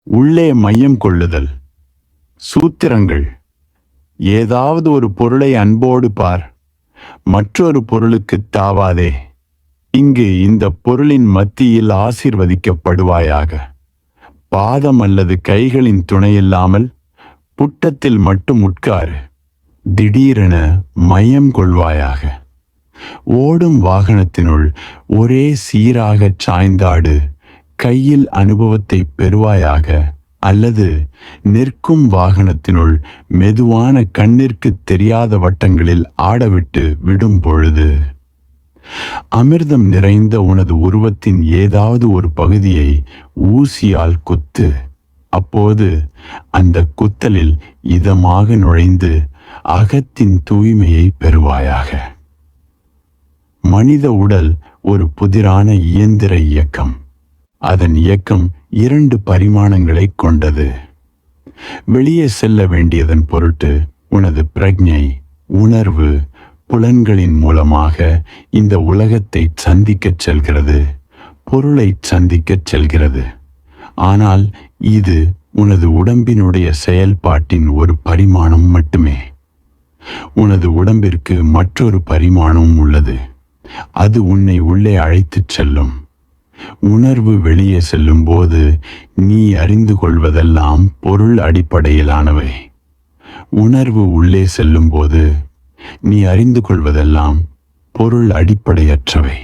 உள்ளே மையம் கொள்ளுதல். சூத்திரங்கள். ஏதாவது ஒரு பொருளை அன்போடு பார், மற்றொரு பொருளுக்குத் தாவாதே. இங்கு இந்த பொருளின் மத்தியில் ஆசீர்வதிக்கப்படுவாயாக. பாதம் அல்லது கைகளின் துணையில்லாமல் புட்டத்தில் மட்டும் உட்காரு. திடீரென மையம் கொள்வாயாக. ஓடும் வாகனத்தினுள் ஒரே சீராகச் சாய்ந்தாடு. கையில் அனுபவத்தை பெறுவாயாக. அல்லது நிற்கும் வாகனத்தினுள் மெதுவான கண்ணிற்குத் தெரியாத வட்டங்களில் ஆடவிட்டு விடும் பொழுது, அமிர்தம் நிறைந்த உனது உருவத்தின் ஏதாவது ஒரு பகுதியை ஊசியால் குத்து. அப்போது அந்த குத்தலில் இதமாக நுழைந்து அகத்தின் தூய்மையை பெறுவாயாக. மனித உடல் ஒரு புதிரான இயந்திர இயக்கம். அதன் இயக்கம் 2 பரிமாணங்களை கொண்டது. வெளியே செல்ல வேண்டியதன் பொருட்டு உனது பிரக்ஞை, உணர்வு, புலன்களின் மூலமாக இந்த உலகத்தை சந்திக்கச் செல்கிறது, பொருளை சந்திக்கச் செல்கிறது. ஆனால் இது உனது உடம்பினுடைய செயல்பாட்டின் ஒரு பரிமாணம் மட்டுமே. உனது உடம்பிற்கு மற்றொரு பரிமாணம் உள்ளது. அது உன்னை உள்ளே அழைத்துச் செல்லும். உணர்வு வெளியே செல்லும் போது நீ அறிந்து கொள்வதெல்லாம் பொருள் அடிப்படையிலானவை. உணர்வு உள்ளே செல்லும் போது நீ அறிந்து கொள்வதெல்லாம் பொருள் அடிப்படையற்றவை.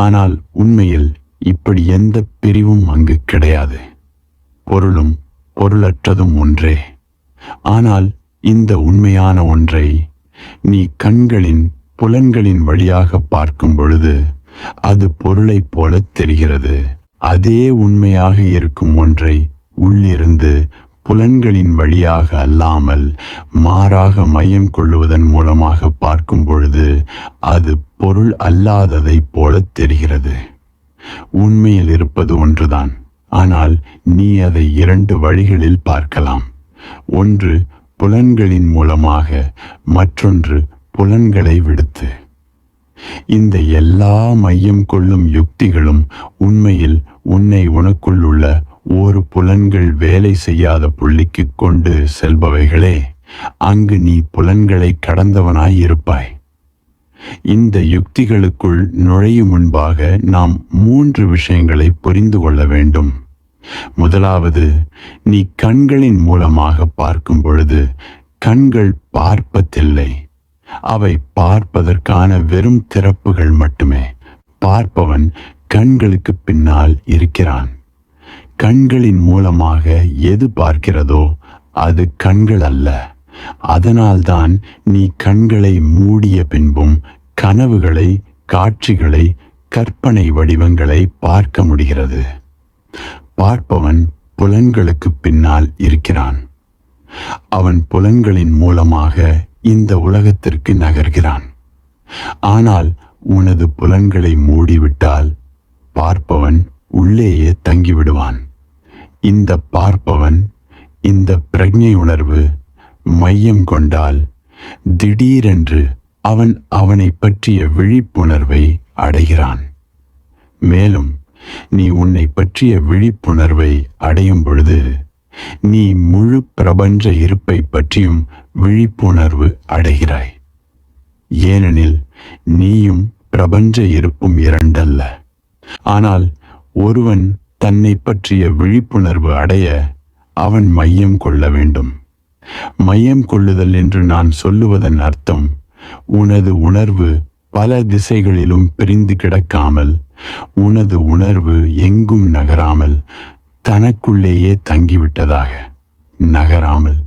ஆனால் உண்மையில் இப்படி எந்த பிரிவும் அங்கு கிடையாது. பொருளும் பொருளற்றதும் ஒன்றே. ஆனால் இந்த உண்மையான ஒன்றை நீ கண்களின், புலன்களின் வழியாக பார்க்கும் பொழுது அது பொருளைப் போல தெரிகிறது. அதே உண்மையாக இருக்கும் ஒன்றை உள்ளிருந்து புலன்களின் வழியாக அல்லாமல் மாறாக மையம் கொள்ளுவதன் மூலமாக பார்க்கும் பொழுது அது பொருள் அல்லாததைப் போல தெரிகிறது. உண்மையில் இருப்பது ஒன்றுதான். ஆனால் நீ அதை 2 வழிகளில் பார்க்கலாம். ஒன்று புலன்களின் மூலமாக, மற்றொன்று புலன்களை விடுத்து. இந்த எல்லா மையம் கொள்ளும் யுக்திகளும் உண்மையில் உன்னை உனக்குள் உள்ள ஒரு புலன்கள் வேலை செய்யாத புள்ளிக்கு கொண்டு செல்பவைகளே. அங்கு நீ புலன்களை கடந்தவனாய் இருப்பாய். இந்த யுக்திகளுக்குள் நுழையும் முன்பாக நாம் 3 விஷயங்களை புரிந்து கொள்ள வேண்டும். முதலாவது, நீ கண்களின் மூலமாக பார்க்கும் பொழுது கண்கள் பார்ப்பதில்லை. அவை பார்ப்பதற்கான வெறும் திறப்புகள் மட்டுமே. பார்ப்பவன் கண்களுக்கு பின்னால் இருக்கிறான். கண்களின் மூலமாக எது பார்க்கிறதோ அது கண்கள் அல்ல. அதனால்தான் நீ கண்களை மூடிய பின்பும் கனவுகளை, காட்சிகளை, கற்பனை வடிவங்களை பார்க்க முடிகிறது. பார்ப்பவன் புலன்களுக்கு பின்னால் இருக்கிறான். அவன் புலன்களின் மூலமாக இந்த உலகத்திற்கு நகர்கிறான். ஆனால் உனது புலன்களை மூடிவிட்டால் பார்ப்பவன் உள்ளேயே தங்கிவிடுவான். இந்த பார்ப்பவன், இந்த பிரக்ஞை உணர்வு மையம் கொண்டால் திடீரென்று அவன் அவனை பற்றிய விழிப்புணர்வை அடைகிறான். மேலும் நீ உன்னை பற்றிய விழிப்புணர்வை அடையும் பொழுது நீ முழு பிரபஞ்ச இருப்பை பற்றியும் விழிப்புணர்வு அடைகிறாய். ஏனெனில் நீயும் பிரபஞ்ச இருப்பும் 2 அல்ல. ஆனால் ஒருவன் தன்னை பற்றிய விழிப்புணர்வு அடைய அவன் மையம் கொள்ள வேண்டும். மையம் கொள்ளுதல் என்று நான் சொல்லுவதன் அர்த்தம், உனது உணர்வு பல திசைகளிலும் பிரிந்து கிடக்காமல், உனது உணர்வு எங்கும் நகராமல் தனக்குள்ளேயே தங்கிவிட்டதாக, நகராமல்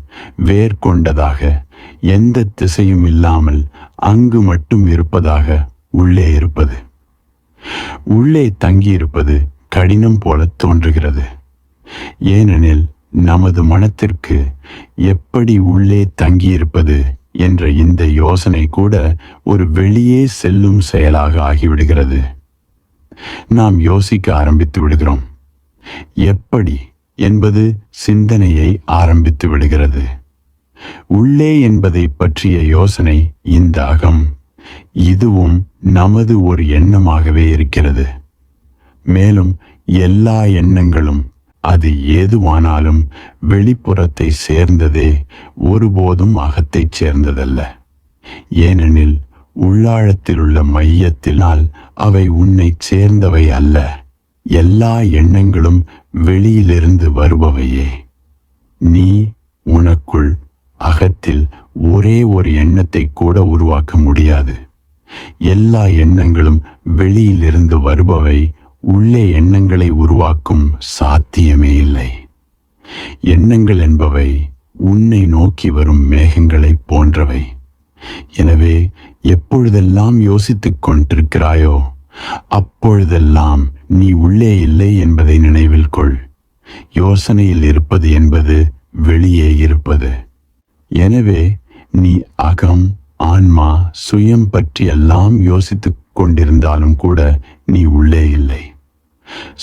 வேர்கொண்டதாக, எந்த திசையும் இல்லாமல் அங்கு மட்டும் இருப்பதாக உள்ளே இருப்பது. உள்ளே தங்கியிருப்பது கடினம் போல தோன்றுகிறது. ஏனெனில் நமது மனத்திற்கு எப்படி உள்ளே தங்கியிருப்பது என்ற இந்த யோசனை கூட ஒரு வெளியே செல்லும் செயலாக ஆகிவிடுகிறது. நாம் யோசிக்க ஆரம்பித்து விடுகிறோம். எப்படி என்பது சிந்தனையை ஆரம்பித்து விடுகிறது. உள்ளே என்பதை பற்றிய யோசனை இந்த அகம், இதுவும் நமது ஒரு எண்ணமாகவே இருக்கிறது. மேலும் எல்லா எண்ணங்களும் அது ஏதுவானாலும் வெளிப்புறத்தை சேர்ந்ததே, ஒருபோதும் அகத்தைச் சேர்ந்ததல்ல. ஏனெனில் உள்ளாழத்திலுள்ள மையத்தினால் அவை உன்னை சேர்ந்தவை அல்ல. எல்லா எண்ணங்களும் வெளியிலிருந்து வருபவையே. நீ உனக்குள் அகத்தில் ஒரே ஒரு எண்ணத்தை கூட உருவாக்க முடியாது. எல்லா எண்ணங்களும் வெளியிலிருந்து வருபவை. உள்ளே எண்ணங்களை உருவாக்கும் சாத்தியமே இல்லை. எண்ணங்கள் என்பவை உன்னை நோக்கி வரும் மேகங்களை போன்றவை. எனவே எப்பொழுதெல்லாம் யோசித்துக் கொண்டிருக்கிறாயோ அப்பொழுதெல்லாம் நீ உள்ளே இல்லை என்பதை நினைவில் கொள். யோசனையில் இருப்பது என்பது வெளியே இருப்பது. எனவே நீ அகம், ஆன்மா, சுயம் பற்றி எல்லாம் யோசித்துக் கொண்டிருந்தாலும் கூட நீ உள்ளே இல்லை.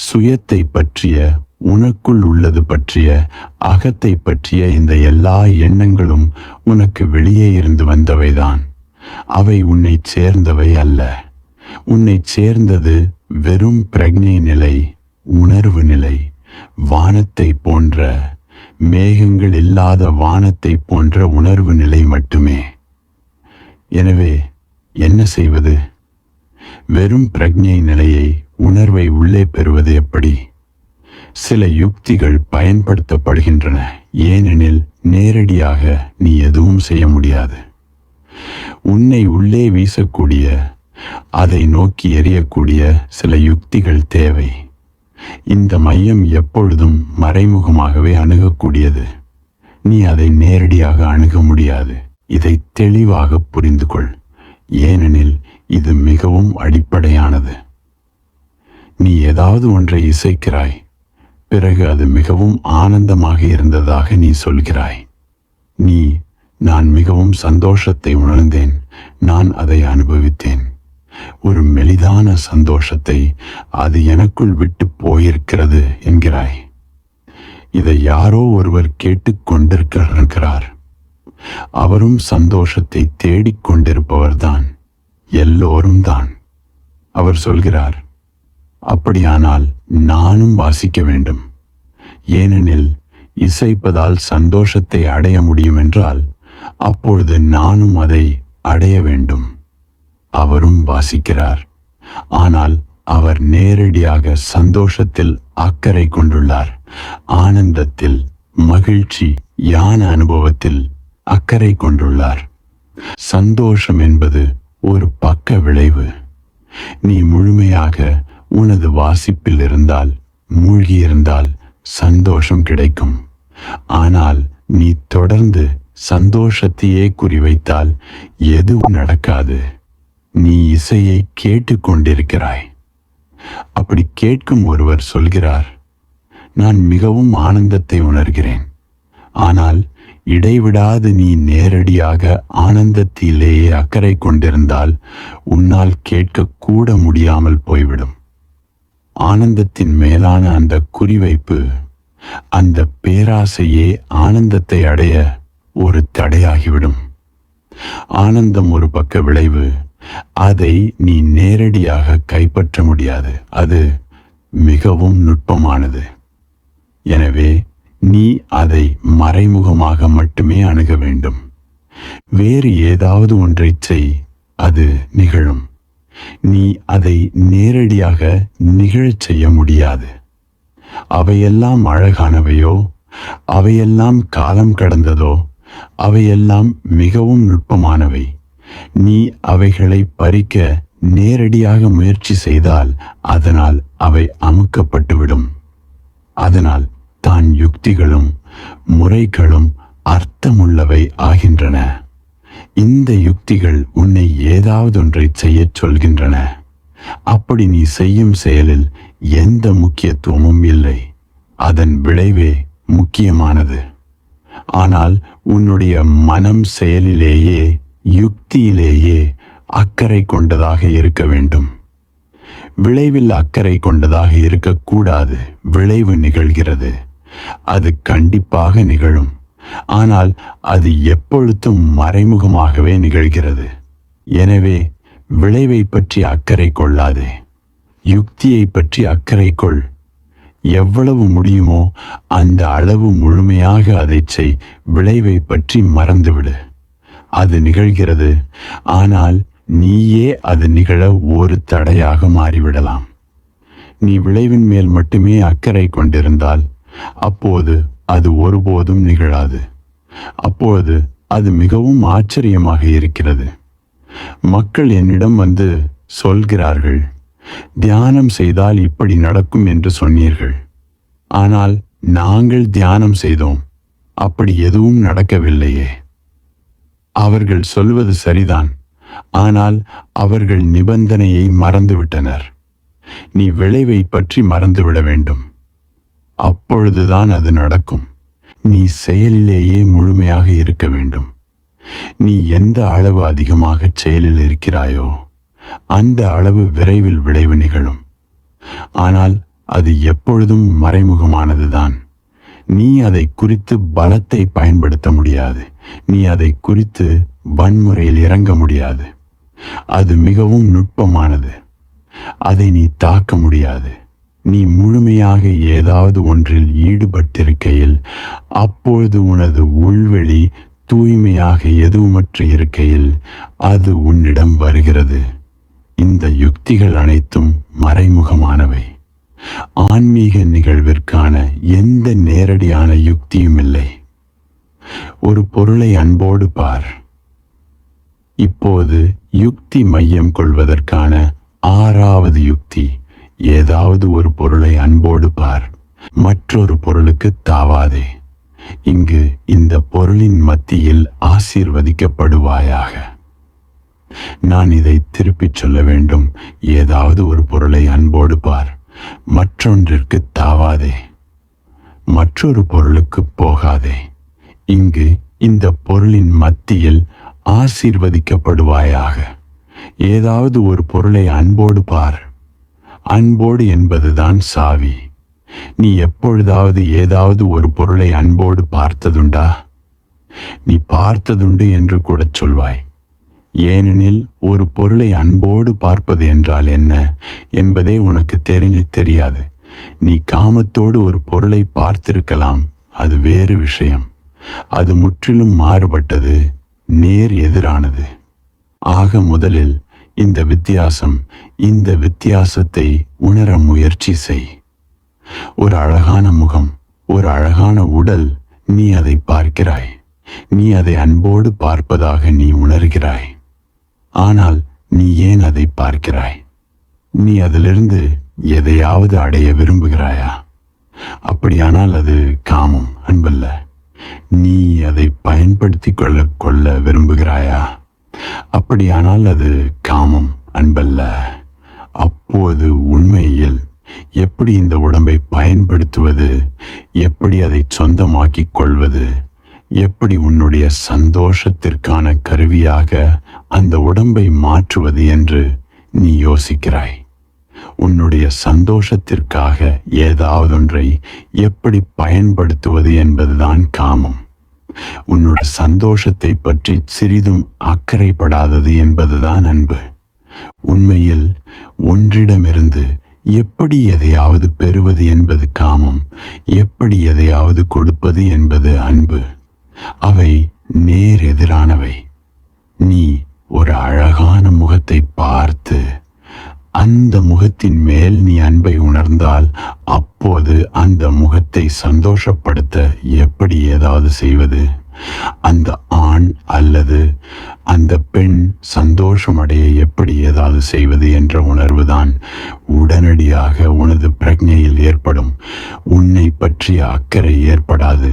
சுயத்தை பற்றிய, உனக்குள் உள்ளது பற்றிய, அகத்தை பற்றிய இந்த எல்லா எண்ணங்களும் உனக்கு வெளியே இருந்து வந்தவைதான். அவை உன்னை சேர்ந்தவை அல்ல. உன்னை சேர்ந்தது வெறும் பிரக்ஞை நிலை, உணர்வு நிலை, வானத்தை போன்ற, மேகங்கள் இல்லாத வானத்தை போன்ற உணர்வு நிலை மட்டுமே. எனவே என்ன செய்வது? வெறும் பிரக்ஞை நிலையை, உணர்வை உள்ளே பெறுவது எப்படி? சில யுக்திகள் பயன்படுத்தப்படுகின்றன. ஏனெனில் நேரடியாக நீ எதுவும் செய்ய முடியாது. உன்னை உள்ளே வீசக்கூடிய, அதை நோக்கி எறியக்கூடிய சில யுக்திகள் தேவை. இந்த மையம் எப்பொழுதும் மறைமுகமாகவே அணுகக்கூடியது. நீ அதை நேரடியாக அணுக முடியாது. இதை தெளிவாக புரிந்து கொள். ஏனெனில் இது மிகவும் அடிப்படையானது. நீ ஏதாவது ஒன்றை இசைக்கிறாய், பிறகு அது மிகவும் ஆனந்தமாக இருந்ததாக நீ சொல்கிறாய். நான் மிகவும் சந்தோஷத்தை உணர்ந்தேன், நான் அதை அனுபவித்தேன். ஒரு மெலிதான சந்தோஷத்தை அது எனக்குள் விட்டு போயிருக்கிறது என்கிறாய். இதை யாரோ ஒருவர் கேட்டுக்கொண்டிருக்கிறார். அவரும் சந்தோஷத்தை தேடிக்கொண்டிருப்பவர்தான். எல்லோரும் தான். அவர் சொல்கிறார், அப்படியானால் நானும் வாசிக்க வேண்டும். ஏனெனில் இசைப்பதால் சந்தோஷத்தை அடைய முடியும் என்றால் அப்பொழுது நானும் அதை அடைய வேண்டும். அவரும் வாசிக்கிறார். ஆனால் அவர் நேரடியாக சந்தோஷத்தில் அக்கறை கொண்டுள்ளார். ஆனந்தத்தில், மகிழ்ச்சி, ஞான அனுபவத்தில் அக்கறை கொண்டுள்ளார். சந்தோஷம் என்பது ஒரு பக்க விளைவு. நீ முழுமையாக உனது வாசிப்பில் இருந்தால், மூழ்கியிருந்தால் சந்தோஷம் கிடைக்கும். ஆனால் நீ தொடர்ந்து சந்தோஷத்தையே குறிவைத்தால் எதுவும் நடக்காது. நீ இசையை கேட்டுக்கொண்டிருக்கிறாய். அப்படி கேட்கும் ஒருவர் சொல்கிறார், நான் மிகவும் ஆனந்தத்தை உணர்கிறேன். ஆனால் இடைவிடாது நீ நேரடியாக ஆனந்தத்திலேயே அக்கறை கொண்டிருந்தால் உன்னால் கேட்க கூட முடியாமல் போய்விடும். ஆனந்தத்தின் மேலான அந்த குறிவைப்பு, அந்த பேராசையே ஆனந்தத்தை அடைய ஒரு தடையாகிவிடும். ஆனந்தம் ஒரு பக்க விளைவு. அதை நீ நேரடியாக கைப்பற்ற முடியாது. அது மிகவும் நுட்பமானது. எனவே நீ அதை மறைமுகமாக மட்டுமே அணுக வேண்டும். வேறு ஏதாவது ஒன்றை செய், அது நிகழும். நீ அதை நேரடியாக நிகழச் செய்ய முடியாது. அவையெல்லாம் அழகானவையோ, அவையெல்லாம் காலம் கடந்ததோ, அவையெல்லாம் மிகவும் நுட்பமானவை. நீ அவைகளை பறிக்க நேரடியாக முயற்சி செய்தால் அதனால் அவை அமுக்கப்பட்டுவிடும். அதனால் தான் யுக்திகளும் முறைகளும் அர்த்தமுள்ளவை ஆகின்றன. இந்த யுக்திகள் உன்னை ஏதாவது ஒன்றை செய்யச் சொல்கின்றன. அப்படி நீ செய்யும் செயலில் எந்த முக்கியத்துவமும் இல்லை. அதன் விளைவே முக்கியமானது. ஆனால் உன்னுடைய மனம் செயலிலேயே, யுக்தியிலேயே அக்கறை கொண்டதாக இருக்க வேண்டும். விளைவில் அக்கறை கொண்டதாக இருக்கக்கூடாது. விளைவு நிகழ்கிறது, அது கண்டிப்பாக நிகழும். ஆனால் அது எப்பொழுதும் மறைமுகமாகவே நிகழ்கிறது. எனவே விளைவை பற்றி அக்கறை கொள்ளாதே, யுக்தியை பற்றி அக்கறை கொள். எவ்வளவு முடியுமோ அந்த அளவு முழுமையாக அதை செய். விளைவை பற்றி மறந்துவிடு. அது நிகழ்கிறது, ஆனால் நீயே அது நிகழ ஒரு தடையாக மாறிவிடலாம். நீ விளைவின் மேல் மட்டுமே அக்கறை கொண்டிருந்தால் அப்போது அது ஒருபோதும் நிகழாது. அப்போது அது மிகவும் ஆச்சரியமாக இருக்கிறது. மக்கள் என்னிடம் வந்து சொல்கிறார்கள், தியானம் செய்தால் இப்படி நடக்கும் என்று சொன்னீர்கள். ஆனால் நாங்கள் தியானம் செய்தோம், அப்படி எதுவும் நடக்கவில்லையே. அவர்கள் சொல்வது சரிதான், ஆனால் அவர்கள் நிபந்தனையை மறந்துவிட்டனர். நீ விளைவை பற்றி மறந்துவிட வேண்டும். அப்பொழுதுதான் அது நடக்கும். நீ செயலிலேயே முழுமையாக இருக்க வேண்டும். நீ எந்த அளவு அதிகமாக செயலில் இருக்கிறாயோ அந்த அளவு விரைவில் விளைவு நிகழும். ஆனால் அது எப்பொழுதும் மறைமுகமானதுதான். நீ அதை குறித்து பலத்தை பயன்படுத்த முடியாது. நீ அதை குறித்து வன்முறையில் இறங்க முடியாது. அது மிகவும் நுட்பமானது. அதை நீ தாக்க முடியாது. நீ முழுமையாக ஏதாவது ஒன்றில் ஈடுபட்டிருக்கையில், அப்பொழுது உனது உள்வெளி தூய்மையாக எதுவுமற்ற இருக்கையில் அது உன்னிடம் வருகிறது. இந்த யுக்திகள் அனைத்தும் மறைமுகமானவை. ஆன்மீக நிகழ்விற்கான எந்த நேரடியான யுக்தியும் இல்லை. ஒரு பொருளை அன்போடு பார். இப்போது யுக்தி மையம் கொள்வதற்கான 6வது யுக்தி. ஏதாவது ஒரு பொருளை அன்போடு பார். மற்றொரு பொருளுக்கு தாவாதே. இங்கு இந்த பொருளின் மத்தியில் ஆசீர்வதிக்கப்படுவாயாக. நான் இதை திருப்பிச் சொல்ல வேண்டும். ஏதாவது ஒரு பொருளை அன்போடு பார். மற்றொன்றிற்கு தாவாதே. மற்றொரு பொருளுக்கு போகாதே. இங்கு இந்த பொருளின் மத்தியில் ஆசீர்வதிக்கப்படுவாயாக. ஏதாவது ஒரு பொருளை அன்போடு பார். அன்போடு என்பதுதான் சாவி. நீ எப்பொழுதாவது ஏதாவது ஒரு பொருளை அன்போடு பார்த்ததுண்டா? நீ பார்த்ததுண்டு என்று கூட சொல்வாய். ஏனெனில் ஒரு பொருளை அன்போடு பார்ப்பது என்றால் என்ன என்பதே உனக்கு தெரியாது. நீ காமத்தோடு ஒரு பொருளை பார்த்திருக்கலாம், அது வேறு விஷயம். அது முற்றிலும் மாறுபட்டது, நேர் எதிரானது. ஆக முதலில் இந்த வித்தியாசத்தை உணர முயற்சி செய். ஒரு அழகான முகம், ஒரு அழகான உடல், நீ அதை பார்க்கிறாய். நீ அதை அன்போடு பார்ப்பதாக நீ உணர்கிறாய். ஆனால் நீ ஏன் அதை பார்க்கிறாய்? நீ அதிலிருந்து எதையாவது அடைய விரும்புகிறாயா? அப்படியானால் அது காமம், அன்பல்ல. நீ அதை பயன்படுத்தி கொள்ள விரும்புகிறாயா? அப்படியானால் அது காமம், அன்பல்ல. அப்போது உண்மையில் எப்படி இந்த உடம்பை பயன்படுத்துவது, எப்படி அதை சொந்தமாக்கிக் கொள்வது, எப்படி உன்னுடைய சந்தோஷத்திற்கான கருவியாக அந்த உடம்பை மாற்றுவது என்று நீ யோசிக்கிறாய். உன்னுடைய சந்தோஷத்திற்காக ஏதாவதொன்றை எப்படி பயன்படுத்துவது என்பதுதான் காமம். உன்னுடைய சந்தோஷத்தை பற்றி சிறிதும் அக்கறைப்படாதது என்பதுதான் அன்பு. உண்மையில் ஒன்றிடமிருந்து எப்படி எதையாவது பெறுவது என்பது காமம், எப்படி எதையாவது கொடுப்பது என்பது அன்பு. அவை நேர் எதிரானவை. நீ ஒரு அழகான முகத்தை பார்த்து அந்த முகத்தின் மேல் நீ அன்பை உணர்ந்தால், அப்போது அந்த முகத்தை சந்தோஷப்படுத்த எப்படி ஏதாவது செய்வது, அந்த ஆண் அல்லது அந்த பெண் சந்தோஷமடைய எப்படி ஏதாவது செய்வது என்ற உணர்வுதான் உடனடியாக உனது பிரக்ஞையில் ஏற்படும். உன்னை பற்றிய அக்கறை ஏற்படாது,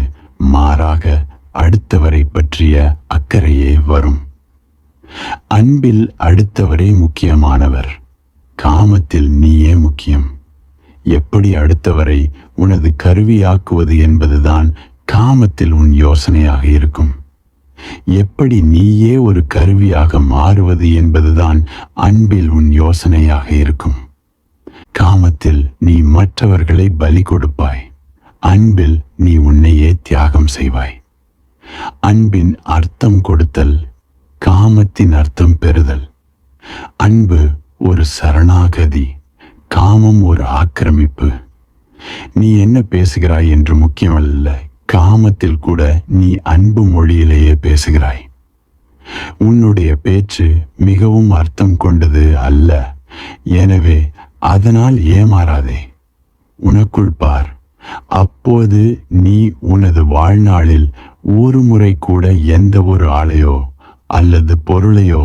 மாறாக அடுத்தவரை பற்றிய அக்கறையே வரும். அன்பில் அடுத்தவரே முக்கியமானவர். காமத்தில் நீயே முக்கியம். எப்படி அடுத்தவரை உனது கருவியாக்குவது என்பதுதான் காமத்தில் உன் யோசனையாக இருக்கும். எப்படி நீயே ஒரு கருவியாக மாறுவது என்பதுதான் அன்பில் உன் யோசனையாக இருக்கும். காமத்தில் நீ மற்றவர்களை பலி கொடுப்பாய். அன்பில் நீ உன்னையே தியாகம் செய்வாய். அன்பின் அர்த்தம் கொடுத்தல், காமத்தின் அர்த்தம் பெறுதல். அன்பு ஒரு சரணாகதி, காமம் ஒரு ஆக்கிரமிப்பு. நீ என்ன பேசுகிறாய் என்று முக்கியமல்ல, காமத்தில் கூட நீ அன்பு மொழியிலேயே பேசுகிறாய். உன்னுடைய பேச்சு மிகவும் அர்த்தம் கொண்டது அல்ல. எனவே அதனால் ஏமாறாதே. உனக்குள் பார். அப்போது நீ உனது வாழ்நாளில் ஒரு முறை கூட எந்த ஒரு ஆளையோ அல்லது பொருளையோ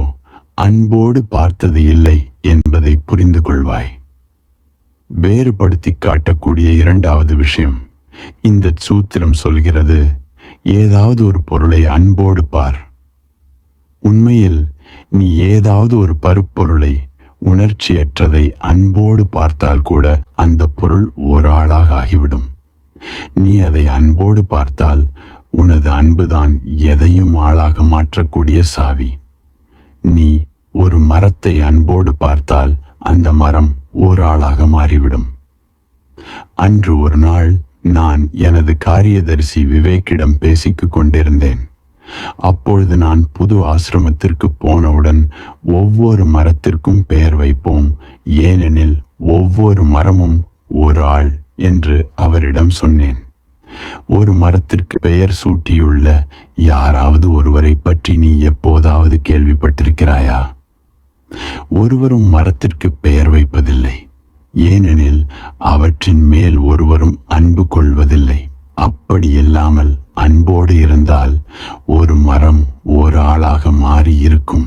அன்போடு பார்த்தது இல்லை என்பதை புரிந்து கொள்வாய். வேறுபடுத்தி காட்டக்கூடிய இரண்டாவது விஷயம், இந்த சூத்திரம் சொல்கிறது, ஏதாவது ஒரு பொருளை அன்போடு பார். உண்மையில் நீ ஏதாவது ஒரு பருப்பொருளை, உணர்ச்சியற்றதை அன்போடு பார்த்தால் கூட அந்த பொருள் ஒரு ஆளாக ஆகிவிடும். நீ அதை அன்போடு பார்த்தால் உனது அன்புதான் எதையும் ஆளாக மாற்றக்கூடிய சாவி. நீ ஒரு மரத்தை அன்போடு பார்த்தால் அந்த மரம் ஒரு ஆளாக மாறிவிடும். அன்று ஒரு நாள் நான் எனது காரியதரிசி விவேக்கிடம் பேசிக் கொண்டிருந்தேன். அப்பொழுது நான் புது ஆசிரமத்திற்கு போனவுடன் ஒவ்வொரு மரத்திற்கும் பெயர் வைப்போம், ஏனெனில் ஒவ்வொரு மரமும் ஒரு ஆள் என்று அவரிடம் சொன்னேன். ஒரு மரத்திற்கு பெயர் சூட்டியுள்ள யாராவது ஒருவரை பற்றி நீ எப்போதாவது கேள்விப்பட்டிருக்கிறாயா? ஒருவரும் மரத்திற்கு பெயர் வைப்பதில்லை, ஏனெனில் அவற்றின் மேல் ஒருவரும் அன்பு கொள்வதில்லை. அப்படி இல்லாமல் அன்போடு இருந்தால் ஒரு மரம் ஒரு ஆளாக மாறி இருக்கும்.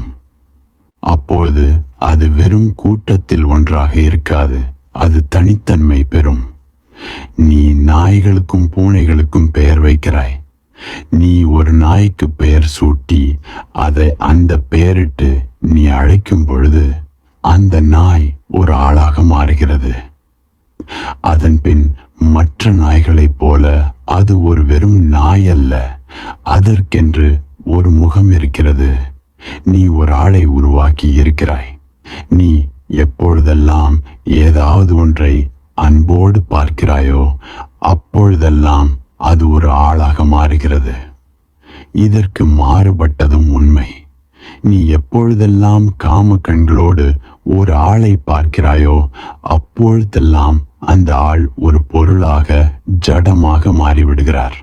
அப்பொழுது அது வெறும் கூட்டத்தில் ஒன்றாக இருக்காது, அது தனித்தன்மை பெறும். நீ நாய்களுக்கும் பூனைகளுக்கும் பெயர் வைக்கிறாய். நீ ஒரு நாய்க்கு பெயர் சூட்டி அதை அந்த பெயரிட்டு நீ அழைக்கும் பொழுது அந்த நாய் ஒரு ஆளாக மாறுகிறது. அதன் பின் மற்ற நாய்களைப் போல அது ஒரு வெறும் நாய் அல்ல, அதற்கென்று ஒரு முகம் இருக்கிறது. நீ ஒரு ஆளை உருவாக்கி இருக்கிறாய். நீ எப்பொழுதெல்லாம் ஏதாவது ஒன்றை அன்போடு பார்க்கிறாயோ அப்பொழுதெல்லாம் அது ஒரு ஆளாக மாறுகிறது. இதற்கு மாறுபட்டதும் உண்மை. நீ எப்பொழுதெல்லாம் காம கண்களோடு ஒரு ஆளை பார்க்கிறாயோ அப்பொழுதெல்லாம் அந்த ஆள் ஒரு பொருளாக, ஜடமாக மாறிவிடுகிறார்.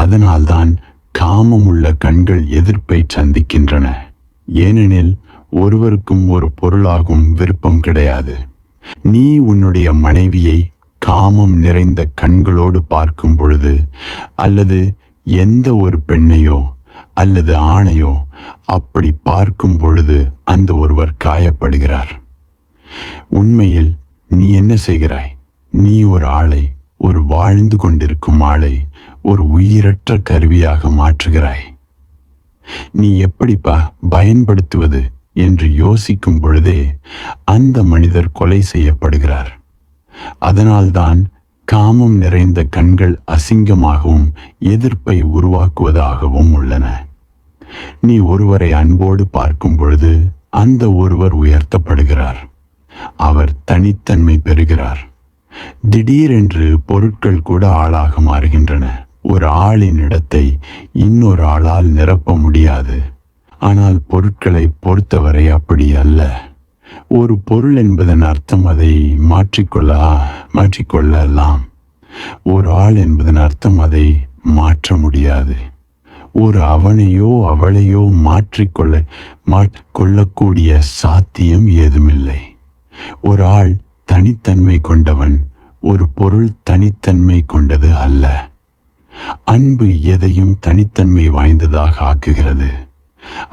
அதனால்தான் காமம் உள்ள கண்கள் எதிர்ப்பை சந்திக்கின்றன. ஏனெனில் ஒருவருக்கும் ஒரு பொருளாகும் விருப்பம் கிடையாது. நீ உன்னுடைய மனைவியை காமம் நிறைந்த கண்களோடு பார்க்கும் பொழுது, அல்லது எந்த ஒரு பெண்ணையோ அல்லது ஆணையோ அப்படி பார்க்கும் பொழுது அந்த ஒருவர் காயப்படுகிறார். உண்மையில் நீ என்ன செய்கிறாய்? நீ ஒரு ஆளை, ஒரு வாழ்ந்து கொண்டிருக்கும் ஆளை ஒரு உயிரற்ற கருவியாக மாற்றுகிறாய். நீ எப்படி பயன்படுத்துவது என்று யோசிக்கும் பொழுதே அந்த மனிதர் கொலை செய்யப்படுகிறார். அதனால்தான் காமம் நிறைந்த கண்கள் அசிங்கமாகவும் எதிர்ப்பை உருவாக்குவதாகவும் உள்ளன. நீ ஒருவரை அன்போடு பார்க்கும் பொழுது அந்த ஒருவர் உயர்த்தப்படுகிறார். அவர் தனித்தன்மை பெறுகிறார். திடீரென்று பொருட்கள் கூட ஆளாக மாறுகின்றன. ஒரு ஆளின் இடத்தை இன்னொரு ஆளால் நிரப்ப முடியாது. ஆனால் பொருட்களை பொறுத்தவரை அப்படி அல்ல. ஒரு பொருள் என்பதன் அர்த்தம் அதை மாற்றிக்கொள்ளலாம். ஒரு ஆள் என்பதன் அர்த்தம் அதை மாற்ற முடியாது. ஒரு அவனையோ அவளையோ மாற்றிக்கொள்ளக்கூடிய சாத்தியம் ஏதுமில்லை. ஒரு ஆள் தனித்தன்மை கொண்டவன், ஒரு பொருள் தனித்தன்மை கொண்டது அல்ல. அன்பு எதையும் தனித்தன்மை வாய்ந்ததாக ஆக்குகிறது.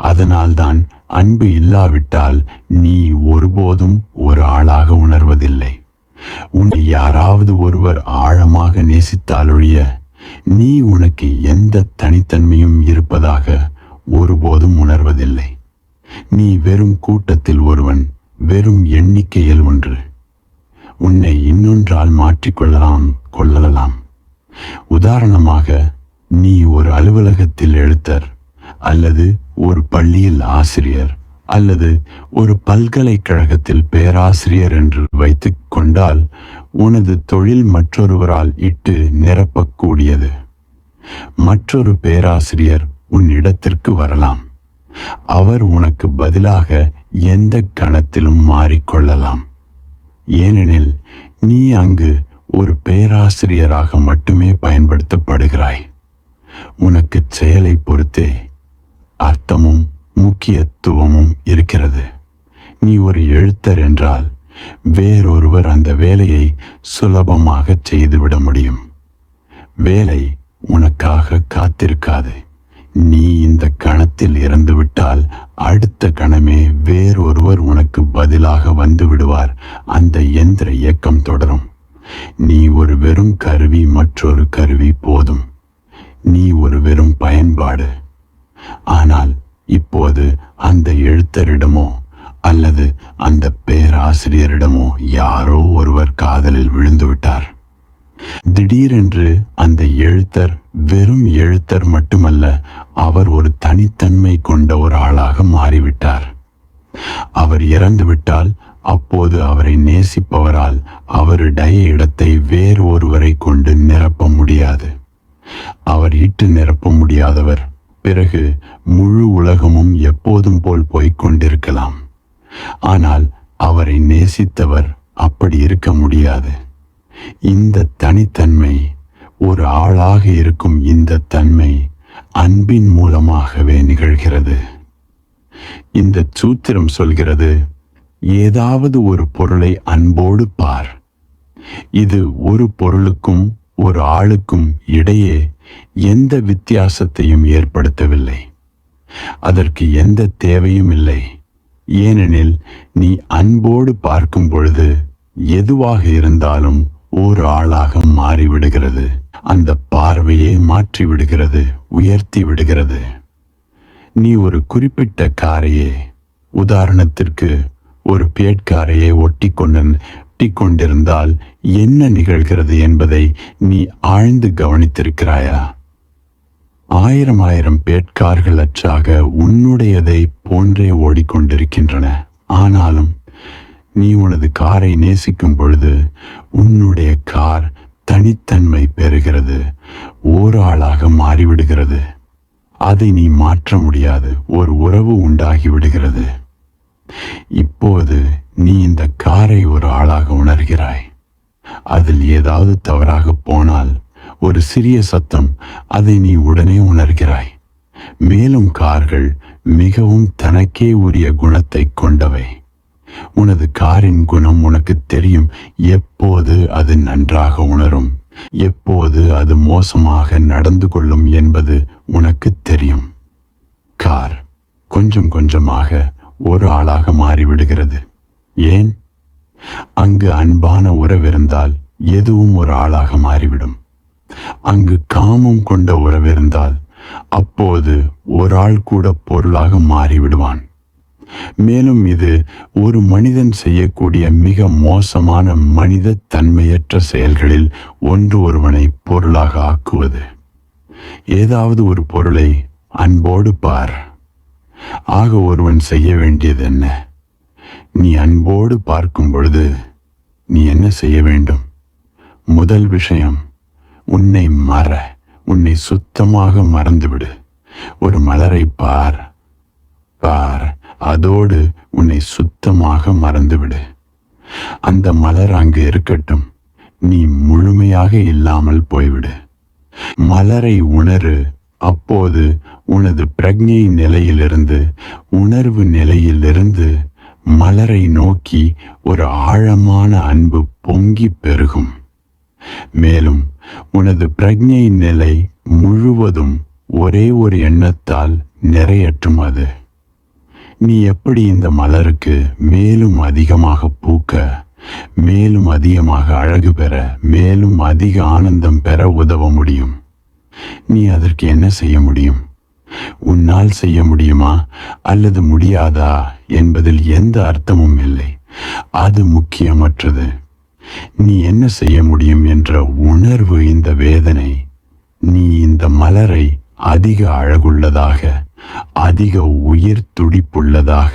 அதனால்தான் அன்பு இல்லாவிட்டால் நீ ஒருபோதும் ஒரு ஆளாக உணர்வதில்லை. உன்னை யாராவது ஒருவர் ஆழமாக நேசித்தாலொழிய நீ உனக்கு எந்த தனித்தன்மையும் இருப்பதாக ஒருபோதும் உணர்வதில்லை. நீ வெறும் கூட்டத்தில் ஒருவன், வெறும் எண்ணிக்கையில் ஒன்று. உன்னை இன்னொன்றால் கொள்ளலாம். உதாரணமாக, நீ ஒரு அலுவலகத்தில் எழுத்தர், அல்லது ஒரு பள்ளியில் ஆசிரியர், அல்லது ஒரு பல்கலைக்கழகத்தில் பேராசிரியர் என்று வைத்துக் கொண்டால் உனது தொழில் மற்றொருவரால் இட்டு நிரப்பக்கூடியது. மற்றொரு பேராசிரியர் உன் இடத்திற்கு வரலாம். அவர் உனக்கு பதிலாக எந்த கணத்திலும் மாறிக்கொள்ளலாம். ஏனெனில் நீ அங்கு ஒரு பேராசிரியர் ஆசிரியராக மட்டுமே பயன்படுத்தப்படுகிறாய். உனக்கு செயலை பொறுத்தே அர்த்தமும் முக்கியத்துவமும் இருக்கிறது. நீ ஒரு எழுத்தர் என்றால் வேறொருவர் அந்த வேலையை சுலபமாக செய்துவிட முடியும். வேலை உனக்காக காத்திருக்காது. நீ இந்த கணத்தில் இறந்துவிட்டால் அடுத்த கணமே வேறொருவர் உனக்கு பதிலாக வந்து விடுவார். அந்த எந்திர இயக்கம் தொடரும். நீ ஒரு வெறும் கருவி, மற்றொரு கருவி போதும். நீ ஒரு வெறும் பயன்பாடு. ஆனால் இப்போது அந்த எழுத்தரிடமோ அல்லது அந்த பேராசிரியரிடமோ யாரோ ஒருவர் காதலில் விழுந்து விட்டார். திடீரென்று அந்த எழுத்தர் வெறும் எழுத்தர் மட்டுமல்ல, அவர் ஒரு தனித்தன்மை கொண்ட ஒரு ஆளாக மாறிவிட்டார். அவர் இறந்துவிட்டால் அப்போது அவரை நேசிப்பவரால் அவருடைய இடத்தை வேறு ஒருவரை கொண்டு நிரப்ப முடியாது. அவர் இட்டு நிரப்ப முடியாதவர். பிறகு முழு உலகமும் எப்போதும் போல் போய்க் கொண்டிருக்கலாம். ஆனால் அவரை நேசித்தவர் அப்படி இருக்க முடியாது. இந்த தனித்தன்மை, ஒரு ஆளாக இருக்கும் இந்த தன்மை அன்பின் மூலமாகவே நிகழ்கிறது. இந்த சூத்திரம் சொல்கிறது, ஏதாவது ஒரு பொருளை அன்போடு பார். இது ஒரு பொருளுக்கும் ஒரு ஆளுக்கும் இடையே எந்த வித்தியாசத்தையும் ஏற்படுத்தவில்லை. அதற்கு எந்த தேவையும் இல்லை. ஏனெனில் நீ அன்போடு பார்க்கும் பொழுது எதுவாக இருந்தாலும் ஒரு ஆளாக மாறிவிடுகிறது. அந்த பார்வையை மாற்றி விடுகிறது, உயர்த்தி விடுகிறது. நீ ஒரு குறிப்பிட்ட காரையே, உதாரணத்திற்கு ஒரு பேட்காரையை ஒட்டி கொண்டிருந்தால் என்ன நிகழ்கிறது என்பதை நீ ஆழ்ந்து கவனித்திருக்கிறாயா? ஆயிரம் பேட்கார்கள் அச்சாக உன்னுடையதை போன்றே ஓடிக்கொண்டிருக்கின்றன. ஆனாலும் நீ உனது காரை நேசிக்கும் பொழுது உன்னுடைய கார் தனித்தன்மை பெறுகிறது, ஓர் ஆளாக மாறிவிடுகிறது. அதை நீ மாற்ற முடியாது. ஒரு உறவு உண்டாகிவிடுகிறது. இப்போது நீ இந்த காரை ஒரு ஆளாக உணர்கிறாய். அதில் ஏதாவது தவறாக போனால் ஒரு சிறிய சத்தம், அதை நீ உடனே உணர்கிறாய். மேலும் கார்கள் மிகவும் தனக்கே உரிய குணத்தை கொண்டவை. உனது காரின் குணம் உனக்கு தெரியும். எப்போது அது நன்றாக உணரும், எப்போது அது மோசமாக நடந்து கொள்ளும் என்பது உனக்கு தெரியும். கார் கொஞ்சம் கொஞ்சமாக ஒரு ஆளாக மாறிவிடுகிறது. ஏன்? அங்கு அன்பான உறவிருந்தால் எதுவும் ஒரு ஆளாக மாறிவிடும். அங்கு காமம் கொண்ட உறவிருந்தால் அப்போது ஒரு ஆள் கூட பொருளாக மாறிவிடுவான். மேலும் இது ஒரு மனிதன் செய்யக்கூடிய மிக மோசமான மனித தன்மையற்ற செயல்களில் ஒன்று ஒருவனை பொருளாக ஆக்குவது. ஏதாவது ஒரு பொருளை அன்போடு பார். ஆக ஒருவன் செய்ய வேண்டியது என்ன? நீ அன்போடு பார்க்கும் பொழுது நீ என்ன செய்ய வேண்டும்? முதல் விஷயம், உன்னை சுத்தமாக மறந்துவிடு. ஒரு மலரை பார், அதோடு உன்னை சுத்தமாக மறந்துவிடு. அந்த மலர் அங்கு இருக்கட்டும், நீ முழுமையாக இல்லாமல் போய்விடு. மலரை உணரு. அப்போது உனது பிரக்ஞை நிலையிலிருந்து, உணர்வு நிலையிலிருந்து மலரை நோக்கி ஒரு ஆழமான அன்பு பொங்கி பெருகும். மேலும் உனது பிரக்ஞை நிலை முழுவதும் ஒரே ஒரு எண்ணத்தால் நிறையற்றும். அது நீ எப்படி இந்த மலருக்கு மேலும் அதிகமாக பூக்க, மேலும் அதிகமாக அழகு பெற, மேலும் அதிக ஆனந்தம் பெற உதவ முடியும்? நீ அதற்கு என்ன செய்ய முடியும்? உன்னால் செய்ய முடியுமா அல்லது முடியாதா என்பதில் எந்த அர்த்தமும் இல்லை. அது முக்கியமற்றது. நீ என்ன செய்ய முடியும் என்ற உணர்வு, இந்த வேதனை, நீ இந்த மலரை அதிக அழகுள்ளதாக, அதிக உயிர் துடிப்புள்ளதாக,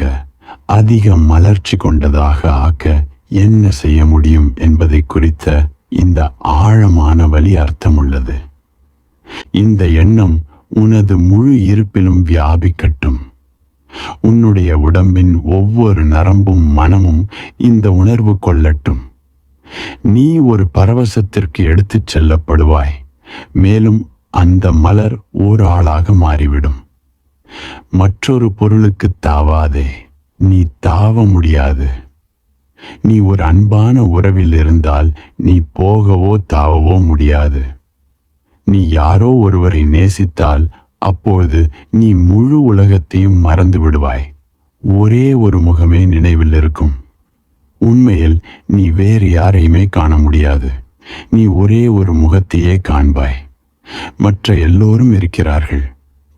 அதிக மலர்ச்சி கொண்டதாக ஆக்க என்ன செய்ய முடியும் என்பதை குறித்த இந்த ஆழமான வழி அர்த்தமுள்ளது. இந்த எண்ணம் உனது முழு இருப்பிலும் வியாபிக்கட்டும். உன்னுடைய உடம்பின் ஒவ்வொரு நரம்பும் மனமும் இந்த உணர்வு கொள்ளட்டும். நீ ஒரு பரவசத்திற்கு எடுத்துச் செல்லப்படுவாய். மேலும் அந்த மலர் ஓர் ஆளாக மாறிவிடும். மற்றொரு பொருளுக்கு தாவாதே. நீ தாவ முடியாது. நீ ஒரு அன்பான உறவில் இருந்தால் நீ போகவோ தாவவோ முடியாது. நீ யாரோ ஒருவரை நேசித்தால் அப்போது நீ முழு உலகத்தையும் மறந்து விடுவாய். ஒரே ஒரு முகமே நினைவில் இருக்கும். உண்மையில் நீ வேறு யாரையுமே காண முடியாது. நீ ஒரே ஒரு முகத்தையே காண்பாய். மற்ற எல்லோரும் இருக்கிறார்கள்,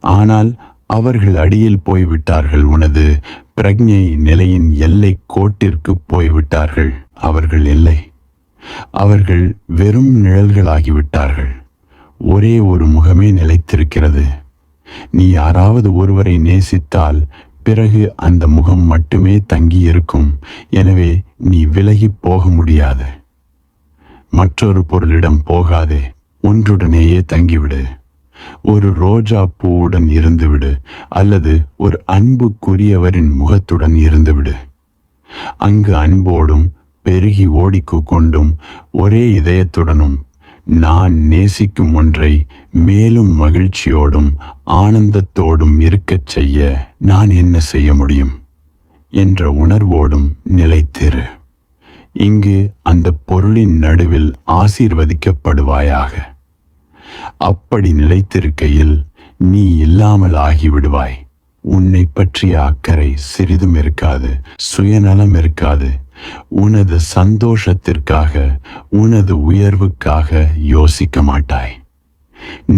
ஆனால் அவர்கள் அடியில் போய்விட்டார்கள். உனது பிரக்ஞை நிலையின் எல்லை கோட்டிற்கு போய்விட்டார்கள். அவர்கள் இல்லை. அவர்கள் வெறும் நிழல்களாகிவிட்டார்கள். ஒரே ஒரு முகமே நிலைத்திருக்கிறது. நீ யாராவது ஒருவரை நேசித்தால் பிறகு அந்த முகம் மட்டுமே தங்கி இருக்கும். எனவே நீ விலகி போக முடியாது. மற்றொரு பொருளிடம் போகாதே. ஒன்றுடனேயே தங்கிவிடு. ஒரு ரோஜா பூவுடன் இருந்துவிடு, அல்லது ஒரு அன்புக்குரியவரின் முகத்துடன் இருந்துவிடு. அங்கு அன்போடும் பெருகி ஓடிக்கொண்டும் ஒரே இதயத்துடனும் நான் நேசிக்கும் ஒன்றை மேலும் மகிழ்ச்சியோடும் ஆனந்தத்தோடும் இருக்கச் செய்ய நான் என்ன செய்ய முடியும் என்ற உணர்வோடும் நிலைத்திரு. இங்கு அந்த பொருளின் நடுவில் ஆசீர்வதிக்கப்படுவாயாக. அப்படி நிலைத்திருக்கையில் நீ இல்லாமல் ஆகிவிடுவாய். உன்னை பற்றிய அக்கறை சிறிதும் இருக்காது. சுயநலம் இருக்காது. உனது சந்தோஷத்திற்காக, உனது உயர்வுக்காக யோசிக்க மாட்டாய்.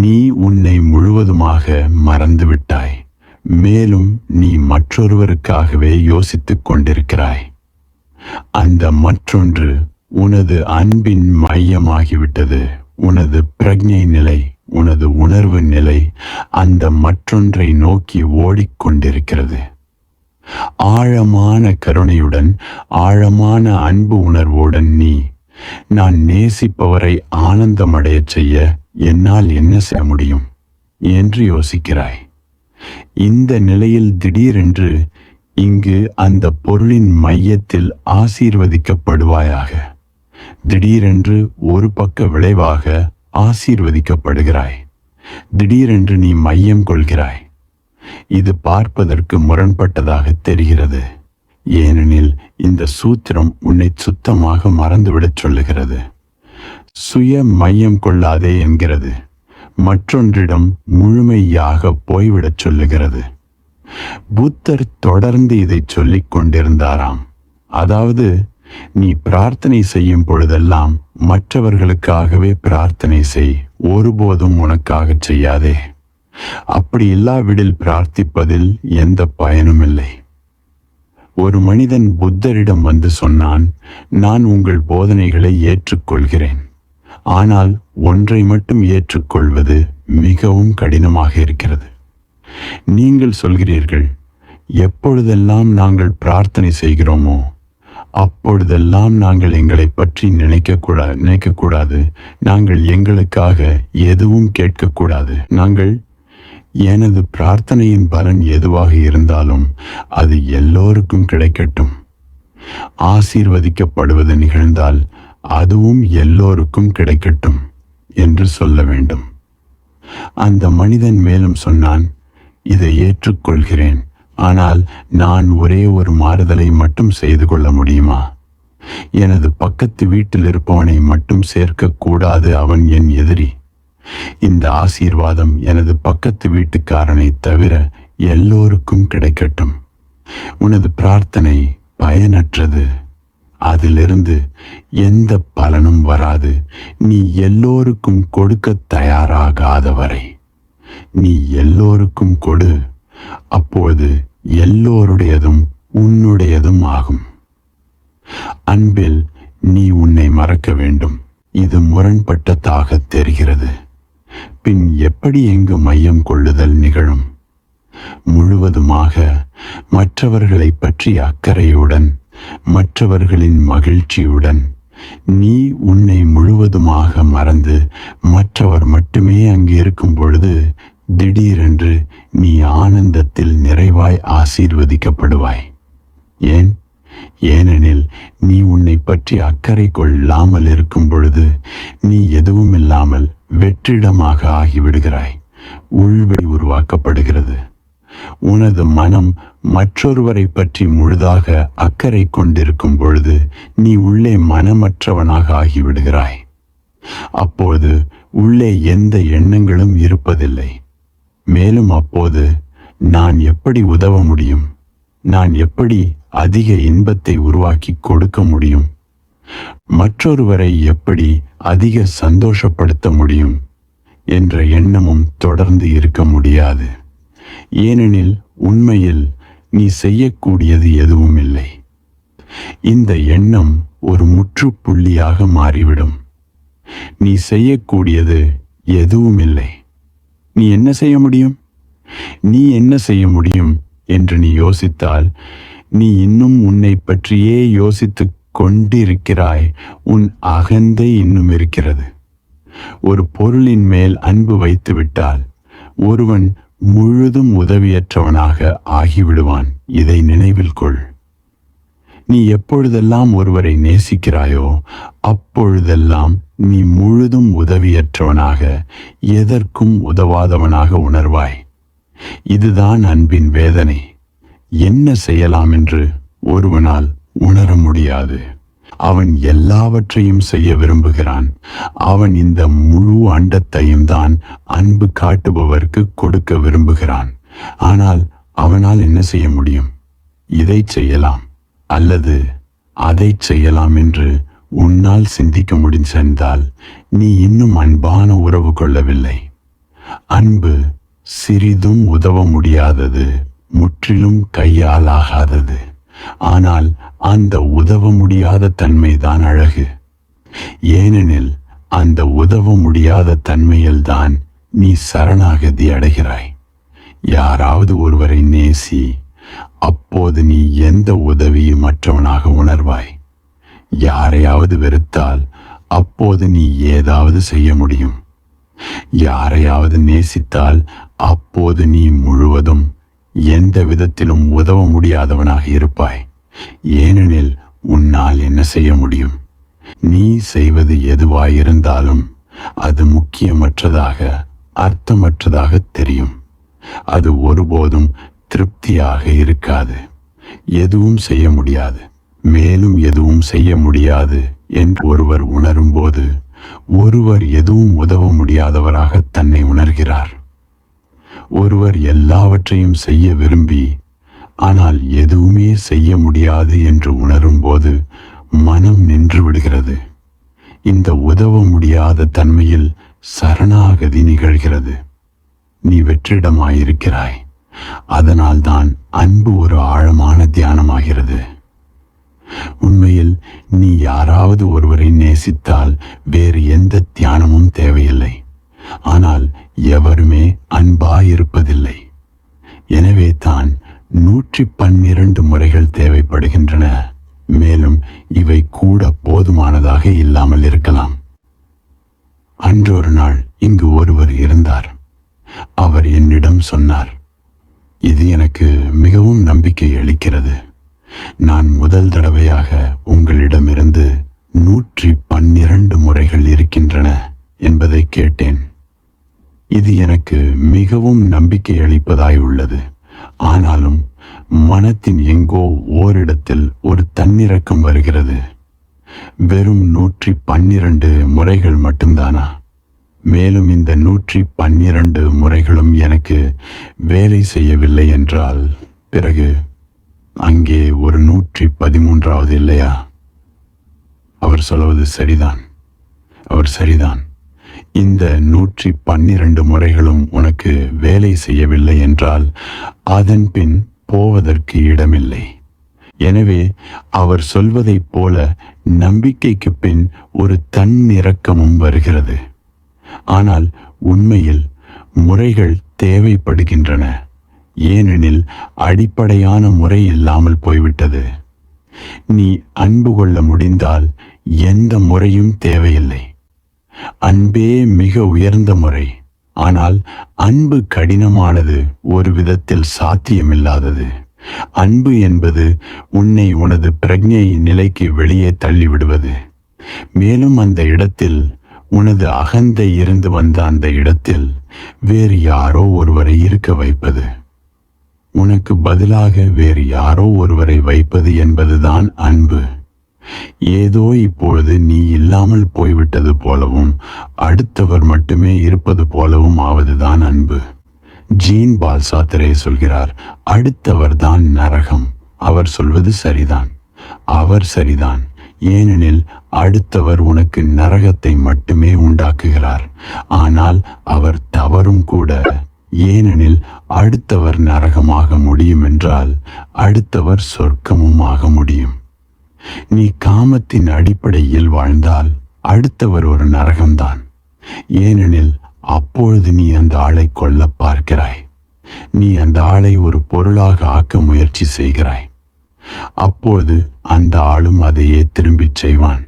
நீ உன்னை முழுவதுமாக மறந்துவிட்டாய். மேலும் நீ மற்றொருவருக்காகவே யோசித்துக் கொண்டிருக்கிறாய். அந்த மற்றொன்று உனது அன்பின் மையமாகிவிட்டது. உனது பிரக்ஞை நிலை, உனது உணர்வு நிலை அந்த மற்றொன்றை நோக்கி ஓடிக்கொண்டிருக்கிறது. ஆழமான கருணையுடன், ஆழமான அன்பு உணர்வுடன் நீ நான் நேசிப்பவரை ஆனந்தமடையச் செய்ய என்னால் என்ன செய்ய முடியும் என்று யோசிக்கிறாய். இந்த நிலையில் திடீரென்று இங்கு அந்த பொருளின் மையத்தில் ஆசீர்வதிக்கப்படுவாயாக. திடீரென்று ஒரு பக்க விளைவாக ஆசீர்வதிக்கப்படுகிறாய். திடீரென்று நீ மையம் கொள்கிறாய். இது பார்ப்பதற்கு முரண்பட்டதாக தெரிகிறது. ஏனெனில் இந்த சூத்திரம் உன்னை சுத்தமாக மறந்துவிடச் சொல்லுகிறது. சுய மையம் கொள்ளாதே என்கிறது. மற்றொன்றிடம் முழுமையாக போய்விடச் சொல்லுகிறது. புத்தர் தொடர்ந்து இதை சொல்லிக் கொண்டிருந்தாராம். அதாவது, நீ பிரார்த்தனை செய்யும் பொழுதெல்லாம் மற்றவர்களுக்காகவே பிரார்த்தனை செய். ஒருபோதும் உனக்காக செய்யாதே. அப்படி இல்லாவிடில் பிரார்த்திப்பதில் எந்த பயனும் இல்லை. ஒரு மனிதன் புத்தரிடம் வந்து சொன்னான், நான் உங்கள் போதனைகளை ஏற்றுக்கொள்கிறேன். ஆனால் ஒன்றை மட்டும் ஏற்றுக்கொள்வது மிகவும் கடினமாக இருக்கிறது. நீங்கள் சொல்கிறீர்கள், எப்பொழுதெல்லாம் நாங்கள் பிரார்த்தனை செய்கிறோமோ அப்பொழுதெல்லாம் நாங்கள் எங்களை பற்றி நினைக்கக்கூடாது. நாங்கள் எங்களுக்காக எதுவும் கேட்கக்கூடாது. நாங்கள் எனது பிரார்த்தனையின் பலன் எதுவாக இருந்தாலும் அது எல்லோருக்கும் கிடைக்கட்டும். ஆசீர்வதிக்கப்படுவது நிகழ்ந்தால் அதுவும் எல்லோருக்கும் கிடைக்கட்டும் என்று சொல்ல வேண்டும். அந்த மனிதன் மேலும் சொன்னான், இதை ஏற்றுக்கொள்கிறேன். ஆனால் நான் ஒரே ஒரு மாறுதலை மட்டும் செய்து கொள்ள முடியுமா? எனது பக்கத்து வீட்டில் இருப்பவனை மட்டும் சேர்க்கக்கூடாது. அவன் என் எதிரி. இந்த ஆசீர்வாதம் எனது பக்கத்து வீட்டுக்காரனை தவிர எல்லோருக்கும் கிடைக்கட்டும். உனது பிரார்த்தனை பயனற்றது. அதிலிருந்து எந்த பலனும் வராது. நீ எல்லோருக்கும் கொடுக்க தயாராகாத வரை நீ எல்லோருக்கும் கொடு. அப்போது எல்லோருடையதும் உன்னுடையதும் ஆகும். அன்பில் நீ உன்னை மறக்க வேண்டும். இது முரண்பட்டதாக தெரிகிறது. பின் எப்படி எங்கு மையம் கொள்ளுதல் நிகழும்? முழுவதுமாக மற்றவர்களை பற்றி அக்கறையுடன், மற்றவர்களின் மகிழ்ச்சியுடன் நீ உன்னை முழுவதுமாக மறந்து மற்றவர் மட்டுமே அங்கு இருக்கும் பொழுது திடீரென்று நீ ஆனந்தத்தில் நிறைவாய் ஆசீர்வதிக்கப்படுவாய். ஏன்? ஏனெனில் நீ உன்னை பற்றி அக்கறை கொள்ளாமல் இருக்கும் பொழுது நீ எதுவும் இல்லாமல் வெற்றிடமாக ஆகிவிடுகிறாய். உள்வெளி உருவாக்கப்படுகிறது. உனது மனம் மற்றொருவரை பற்றி முழுதாக அக்கறை கொண்டிருக்கும் பொழுது நீ உள்ளே மனமற்றவனாக ஆகிவிடுகிறாய். அப்போது உள்ளே எந்த எண்ணங்களும் இருப்பதில்லை. மேலும் அப்போது நான் எப்படி உதவ முடியும், நான் எப்படி அதிக இன்பத்தை உருவாக்கி கொடுக்க முடியும், மற்றொருவரை எப்படி அதிக சந்தோஷப்படுத்த முடியும் என்ற எண்ணமும் தொடர்ந்து இருக்க முடியாது. ஏனெனில் உண்மையில் நீ செய்யக்கூடியது எதுவும் இல்லை. இந்த எண்ணம் ஒரு முற்றுப்புள்ளியாக மாறிவிடும். நீ செய்யக்கூடியது எதுவும் இல்லை. நீ என்ன செய்ய முடியும்? நீ என்ன செய்ய முடியும் என்று நீ யோசித்தால் நீ இன்னும் உன்னை பற்றியே யோசித்து கொண்டிருக்கிறாய். உன் அகந்தை இன்னும் இருக்கிறது. ஒரு பொருளின் மேல் அன்பு வைத்து விட்டால் ஒருவன் முழுதும் உதவியற்றவனாக ஆகிவிடுவான். இதை நினைவில் கொள். நீ எப்பொழுதெல்லாம் ஒருவரை நேசிக்கிறாயோ அப்பொழுதெல்லாம் நீ முழுதும் உதவியற்றவனாக, எதற்கும் உதவாதவனாக உணர்வாய். இதுதான் அன்பின் வேதனை. என்ன செய்யலாம் என்று ஒருவனால் உணர முடியாது. அவன் எல்லாவற்றையும் செய்ய விரும்புகிறான். அவன் இந்த முழு அண்டத்தையும் தான் அன்பு காட்டுபவருக்கு கொடுக்க விரும்புகிறான். ஆனால் அவனால் என்ன செய்ய முடியும்? இதை செய்யலாம் அல்லது அதை செய்யலாம் என்று உன்னால் சிந்திக்க முடிந்தால் நீ இன்னும் அன்பான உறவு கொள்ளவில்லை. அன்பு சிறிதும் உதவ முடியாதது, முற்றிலும் கையாலாகாதது. ஆனால் அந்த உதவ முடியாத தன்மைதான் அழகு. ஏனெனில் அந்த உதவ முடியாத தன்மையில்தான் நீ சரணாகதி அடைகிறாய். யாராவது ஒருவரை நேசி, அப்போது நீ எந்த உதவியும் மற்றவனாக உணர்வாய். யாரையாவது வெறுத்தால் அப்போது நீ ஏதாவது செய்ய முடியும். யாரையாவது நேசித்தால் அப்போது நீ முழுவதும் எந்த விதத்திலும் உதவ முடியாதவனாக இருப்பாய். ஏனெனில் உன்னால் என்ன செய்ய முடியும்? நீ செய்வது எதுவாயிருந்தாலும் அது முக்கியமற்றதாக, அர்த்தமற்றதாக தெரியும். அது ஒருபோதும் திருப்தியாக இருக்காது. எதுவும் செய்ய முடியாது, மேலும் எதுவும் செய்ய முடியாது என்று ஒருவர் உணரும்போது ஒருவர் எதுவும் உதவ முடியாதவராக தன்னை உணர்கிறார். ஒருவர் எல்லாவற்றையும் செய்ய விரும்பி ஆனால் எதுவுமே செய்ய முடியாது என்று உணரும்போது மனம் நின்று விடுகிறது. இந்த உதவ முடியாத தன்மையில் சரணாகதி நிகழ்கிறது. நீ வெற்றிடமாயிருக்கிறாய். அதனால்தான் அன்பு ஒரு ஆழமான தியானமாகிறது. உண்மையில் நீ யாராவது ஒருவரை நேசித்தால் வேறு எந்த தியானமும் தேவையில்லை. ஆனால் எவருமே அன்பாயிருப்பதில்லை. எனவே தான் 112 முறைகள் தேவைப்படுகின்றன. மேலும் இவை கூட போதுமானதாக இல்லாமல் இருக்கலாம். அன்றொரு நாள் இங்கு ஒருவர் இருந்தார். அவர் என்னிடம் சொன்னார், இது எனக்கு மிகவும் நம்பிக்கை அளிக்கிறது. நான் முதல் தடவையாக உங்களிடமிருந்து 112 முறைகள் இருக்கின்றன என்பதை கேட்டேன். இது எனக்கு மிகவும் நம்பிக்கை அளிப்பதாய் உள்ளது. ஆனாலும் மனத்தின் எங்கோ ஓரிடத்தில் ஒரு தன்னிறக்கம் வருகிறது. வெறும் 112 முறைகள் மட்டும்தானா? மேலும் இந்த 112 முறைகளும் எனக்கு வேலை செய்யவில்லை என்றால் பிறகு அங்கே ஒரு 113வது இல்லையா? அவர் சொல்வது சரிதான். அவர் சரிதான். இந்த 112 முறைகளும் உனக்கு வேலை செய்யவில்லை என்றால் அதன் பின் போவதற்கு இடமில்லை. எனவே அவர் சொல்வதைப் போல நம்பிக்கைக்கு பின் ஒரு தன்னிறக்கமும் வருகிறது. ஆனால் உண்மையில் முறைகள் தேவைப்படுகின்றன. ஏனெனில் அடிப்படையான முறை இல்லாமல் போய்விட்டது. நீ அன்பு கொள்ள முடிந்தால் எந்த முறையும் தேவையில்லை. அன்பே மிக உயர்ந்த முறை. ஆனால் அன்பு கடினமானது, ஒரு விதத்தில் சாத்தியமில்லாதது. அன்பு என்பது உன்னை உனது பிரக்ஞை நிலைக்கு வெளியே தள்ளிவிடுவது. மேலும் அந்த இடத்தில் உனது அகந்தை இருந்து வந்த அந்த இடத்தில் வேறு யாரோ ஒருவரை இருக்க வைப்பது. உனக்கு பதிலாக வேறு யாரோ ஒருவரை வைப்பது என்பதுதான் அன்பு. ஏதோ இப்பொழுது நீ இல்லாமல் போய்விட்டது போலவும் அடுத்தவர் மட்டுமே இருப்பது போலவும் ஆவதுதான் அன்பு. ஜீன் பால்சாத்திரே சொல்கிறார், அடுத்தவர் தான் நரகம். அவர் சொல்வது சரிதான். அவர் சரிதான். ஏனெனில் அடுத்தவர் உனக்கு நரகத்தை மட்டுமே உண்டாக்குகிறார். ஆனால் அவர் தவறும் கூட. ஏனெனில் அடுத்தவர் நரகமாக முடியும் என்றால் அடுத்தவர் சொர்க்கமும் ஆக முடியும். நீ காமத்தின் அடிப்படையில் வாழ்ந்தால் அடுத்தவர் ஒரு நரகம்தான். ஏனெனில் அப்பொழுது நீ அந்த ஆளை கொல்ல பார்க்கிறாய். நீ அந்த ஆளை ஒரு பொருளாக ஆக்க முயற்சி செய்கிறாய். அப்போது அந்த ஆளும் அதையே திரும்பிச் செய்வான்.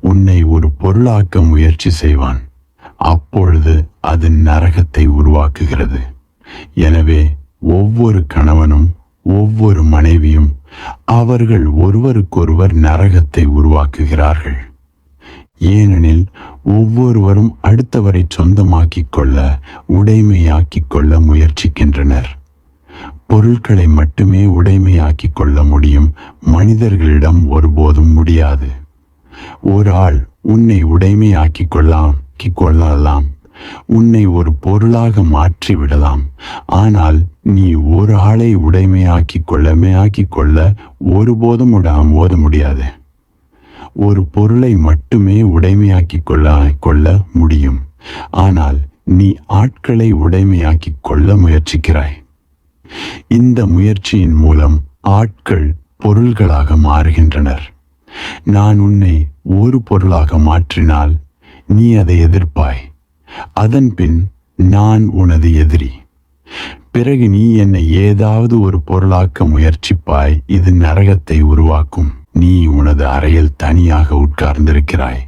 உன்னை ஒரு பொருளாக்க முயற்சி செய்வான். அப்பொழுது அது நரகத்தை உருவாக்குகிறது. எனவே ஒவ்வொரு கணவனும் ஒவ்வொரு மனைவியும் அவர்கள் ஒருவருக்கொருவர் நரகத்தை உருவாக்குகிறார்கள். ஏனெனில் ஒவ்வொருவரும் அடுத்தவரை சொந்தமாக்கிக் கொள்ள, உடைமையாக்கிக் கொள்ள முயற்சிக்கின்றனர். பொருட்களை மட்டுமே உடைமையாக்கிக் கொள்ள முடியும், மனிதர்களிடம் ஒருபோதும் முடியாது. ஒரு ஆள் உன்னை உடைமையாக்கிக் கொள்ளலாம், உன்னை ஒரு பொருளாக மாற்றிவிடலாம். ஆனால் நீ ஒரு ஆளை உடைமையாக்கிக் கொள்ள ஒருபோதும் ஓத முடியாது. ஒரு பொருளை மட்டுமே உடைமையாக்கிக் கொள்ள முடியும். ஆனால் நீ ஆட்களை உடைமையாக்கிக் கொள்ள முயற்சிக்கிறாய். இந்த முயற்சியின் மூலம் ஆட்கள் பொருள்களாக மாறுகின்றனர். நான் உன்னை ஒரு பொருளாக மாற்றினால் நீ அதை எதிர்ப்பாய். அதன்பின் நான் உனது எதிரி. பிறகு நீ என்னை ஏதாவது ஒரு பொருளாக்க முயற்சிப்பாய். இது நரகத்தை உருவாக்கும். நீ உனது அறையில் தனியாக உட்கார்ந்திருக்கிறாய்.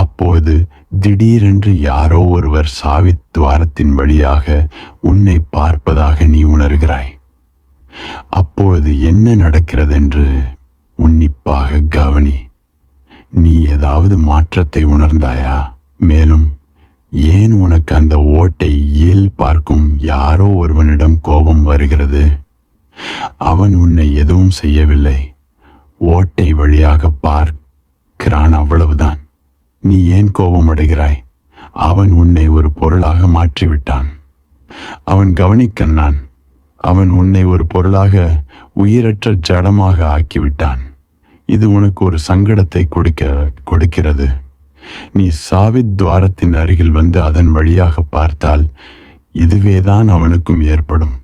அப்போது திடீரென்று யாரோ ஒருவர் சாவி துவாரத்தின் வழியாக உன்னை பார்ப்பதாக நீ உணர்கிறாய். அப்பொழுது என்ன நடக்கிறது என்று உன்னிப்பாக கவனி. நீ ஏதாவது மாற்றத்தை உணர்ந்தாயா? மேலும் ஏன் உனக்கு அந்த ஓட்டை பார்க்கும் யாரோ ஒருவனிடம் கோபம் வருகிறது? அவன் உன்னை எதுவும் செய்யவில்லை. ஓட்டை வழியாக பார்க்கிறான், அவ்வளவுதான். நீ ஏன் கோபம் அடைகிறாய்? அவன் உன்னை ஒரு பொருளாக மாற்றிவிட்டான். அவன் கவனிக்கண்ணான். அவன் உன்னை ஒரு பொருளாக, உயிரற்ற ஜடமாக ஆக்கிவிட்டான். இது உனக்கு ஒரு சங்கடத்தை கொடுக்கிறது. நீ சாவித் துவாரத்தின் அருகில் வந்து அதன் வழியாக பார்த்தால் இதுவேதான் அவனுக்கும் ஏற்படும்.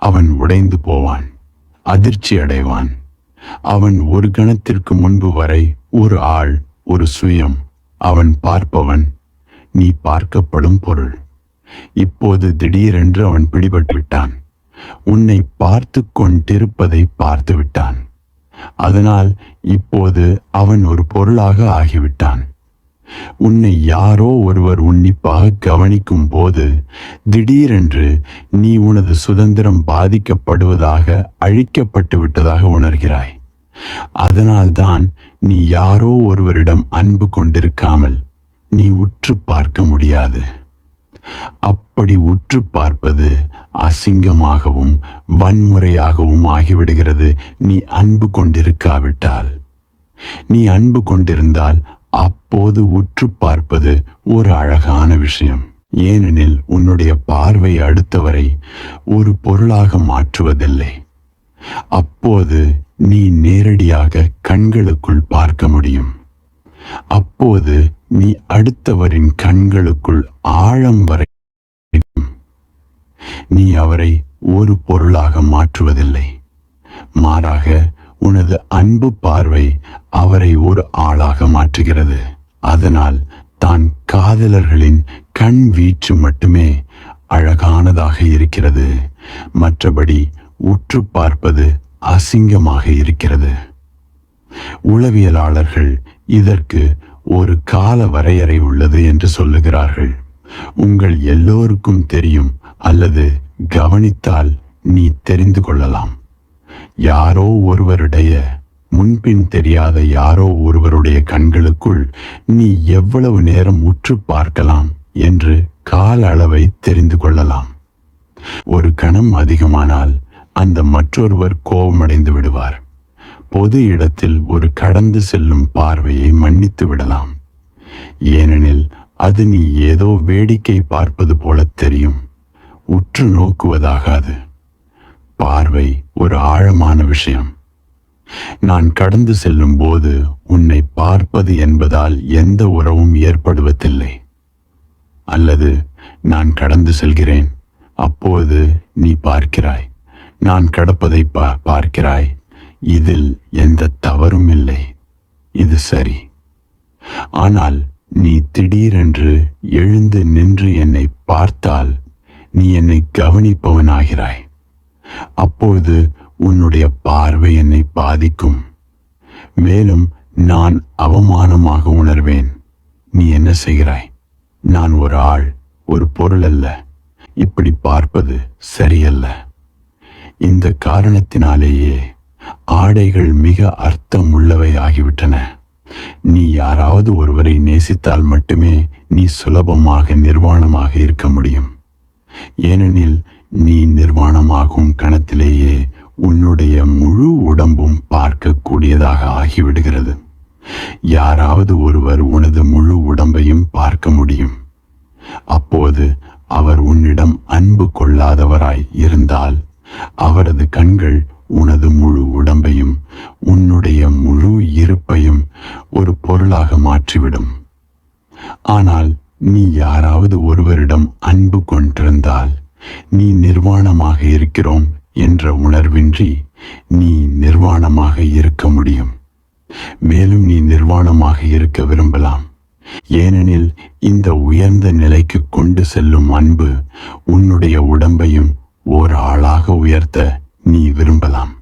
அவன் உடைந்து போவான், அதிர்ச்சி அடைவான். அவன் ஒரு கணத்திற்கு முன்பு வரை ஒரு ஆள், ஒரு சுயம். அவன் பார்ப்பவன், நீ பார்க்கப்படும் பொருள். இப்போது திடீரென்று அவன் பிடிபட்டு விட்டான். உன்னை பார்த்து கொண்டிருப்பதை பார்த்து விட்டான். அதனால் இப்போது அவன் ஒரு பொருளாக ஆகிவிட்டான். உன்னை யாரோ ஒருவர் உன்னிப்பாக கவனிக்கும் போது திடீரென்று நீ உனது சுதந்திரம் பாதிக்கப்படுவதாக, அழிக்கப்பட்டு விட்டதாக உணர்கிறாய். அதனால்தான் நீ யாரோ ஒருவரிடம் அன்பு கொண்டிருக்காமல் நீ உற்று பார்க்க முடியாது. அப்படி உற்று பார்ப்பது அசிங்கமாகவும் வன்முறையாகவும் ஆகிவிடுகிறது. நீ அன்பு கொண்டிருக்காவிட்டால். நீ அன்பு கொண்டிருந்தால் அப்போது உற்று பார்ப்பது ஒரு அழகான விஷயம். ஏனெனில் உன்னுடைய பார்வை அடுத்தவரை ஒரு பொருளாக மாற்றுவதில்லை. அப்போது நீ நேரடியாக கண்களுக்குள் பார்க்க முடியும். அப்போது நீ அடுத்தவரின் கண்களுக்குள் ஆழம் வரை நீ அவரை ஒரு பொருளாக மாற்றுவதில்லை. மாறாக உனது அன்பு பார்வை அவரை ஒரு ஆளாக மாற்றுகிறது. அதனால் தான் காதலர்களின் கண் வீச்சு மட்டுமே அழகானதாக இருக்கிறது. மற்றபடி உற்று பார்ப்பது அசிங்கமாக இருக்கிறது. உளவியலாளர்கள் இதற்கு ஒரு கால வரையறை உள்ளது என்று சொல்லுகிறார்கள். உங்கள் எல்லோருக்கும் தெரியும், அல்லது கவனித்தால் நீ தெரிந்து கொள்ளலாம். யாரோ ஒருவருடைய முன்பின் தெரியாத யாரோ ஒருவருடைய கண்களுக்குள் நீ எவ்வளவு நேரம் உற்று பார்க்கலாம் என்று கால அளவை தெரிந்து கொள்ளலாம். ஒரு கணம் அதிகமானால் அந்த மற்றொருவர் கோபமடைந்து விடுவார். பொது இடத்தில் ஒரு கடந்து செல்லும் பார்வையை மன்னித்து விடலாம். ஏனெனில் அது நீ ஏதோ வேடிக்கை பார்ப்பது போல தெரியும். உற்று நோக்குவதாகாது. பார்வை ஒரு ஆழமான விஷயம். நான் கடந்து செல்லும் போது உன்னை பார்ப்பது என்பதால் எந்த உறவும் ஏற்படுவதில்லை. அல்லது நான் கடந்து செல்கிறேன், அப்போது நீ பார்க்கிறாய், நான் கடப்பதை பார்க்கிறாய். இதில் எந்த தவறும் இல்லை. இது சரி. ஆனால் நீ திடீரென்று எழுந்து நின்று என்னை பார்த்தால் நீ என்னை கவனிப்பவனாகிறாய். அப்போது உன்னுடைய பார்வை என்னை பாதிக்கும். மேலும் நான் அவமானமாக உணர்வேன். நீ என்ன செய்கிறாய்? நான் ஒரு ஆள், ஒரு பொருள் அல்ல. இப்படி பார்ப்பது சரியல்ல. இந்த காரணத்தினாலேயே ஆடைகள் மிக அர்த்தம் உள்ளவை ஆகிவிட்டன. நீ யாராவது ஒருவரை நேசித்தால் மட்டுமே நீ சுலபமாக நிர்வாணமாக இருக்க முடியும். ஏனெனில் நீ நிர்வாணமாகும் கணத்திலேயே உன்னுடைய முழு உடம்பும் பார்க்கக்கூடியதாக ஆகிவிடுகிறது. யாராவது ஒருவர் உனது முழு உடம்பையும் பார்க்க முடியும். அப்போது அவர் உன்னிடம் அன்பு கொள்ளாதவராய் இருந்தால் அவரது கண்கள் உனது முழு உடம்பையும் உன்னுடைய முழு இருப்பையும் ஒரு பொருளாக மாற்றிவிடும். ஆனால் நீ யாராவது ஒருவரிடம் அன்பு கொண்டிருந்தால் நீ நிர்வாணமாக இருக்கிறோம் என்ற உணர்வின்றி நீ நிர்வாணமாக இருக்க முடியும். மேலும் நீ நிர்வாணமாக இருக்க விரும்பலாம். ஏனெனில் இந்த உயர்ந்த நிலைக்கு கொண்டு செல்லும் அன்பு உன்னுடைய உடம்பையும் ஓர் ஆளாக உயர்த்த நீ விரும்பலாம்.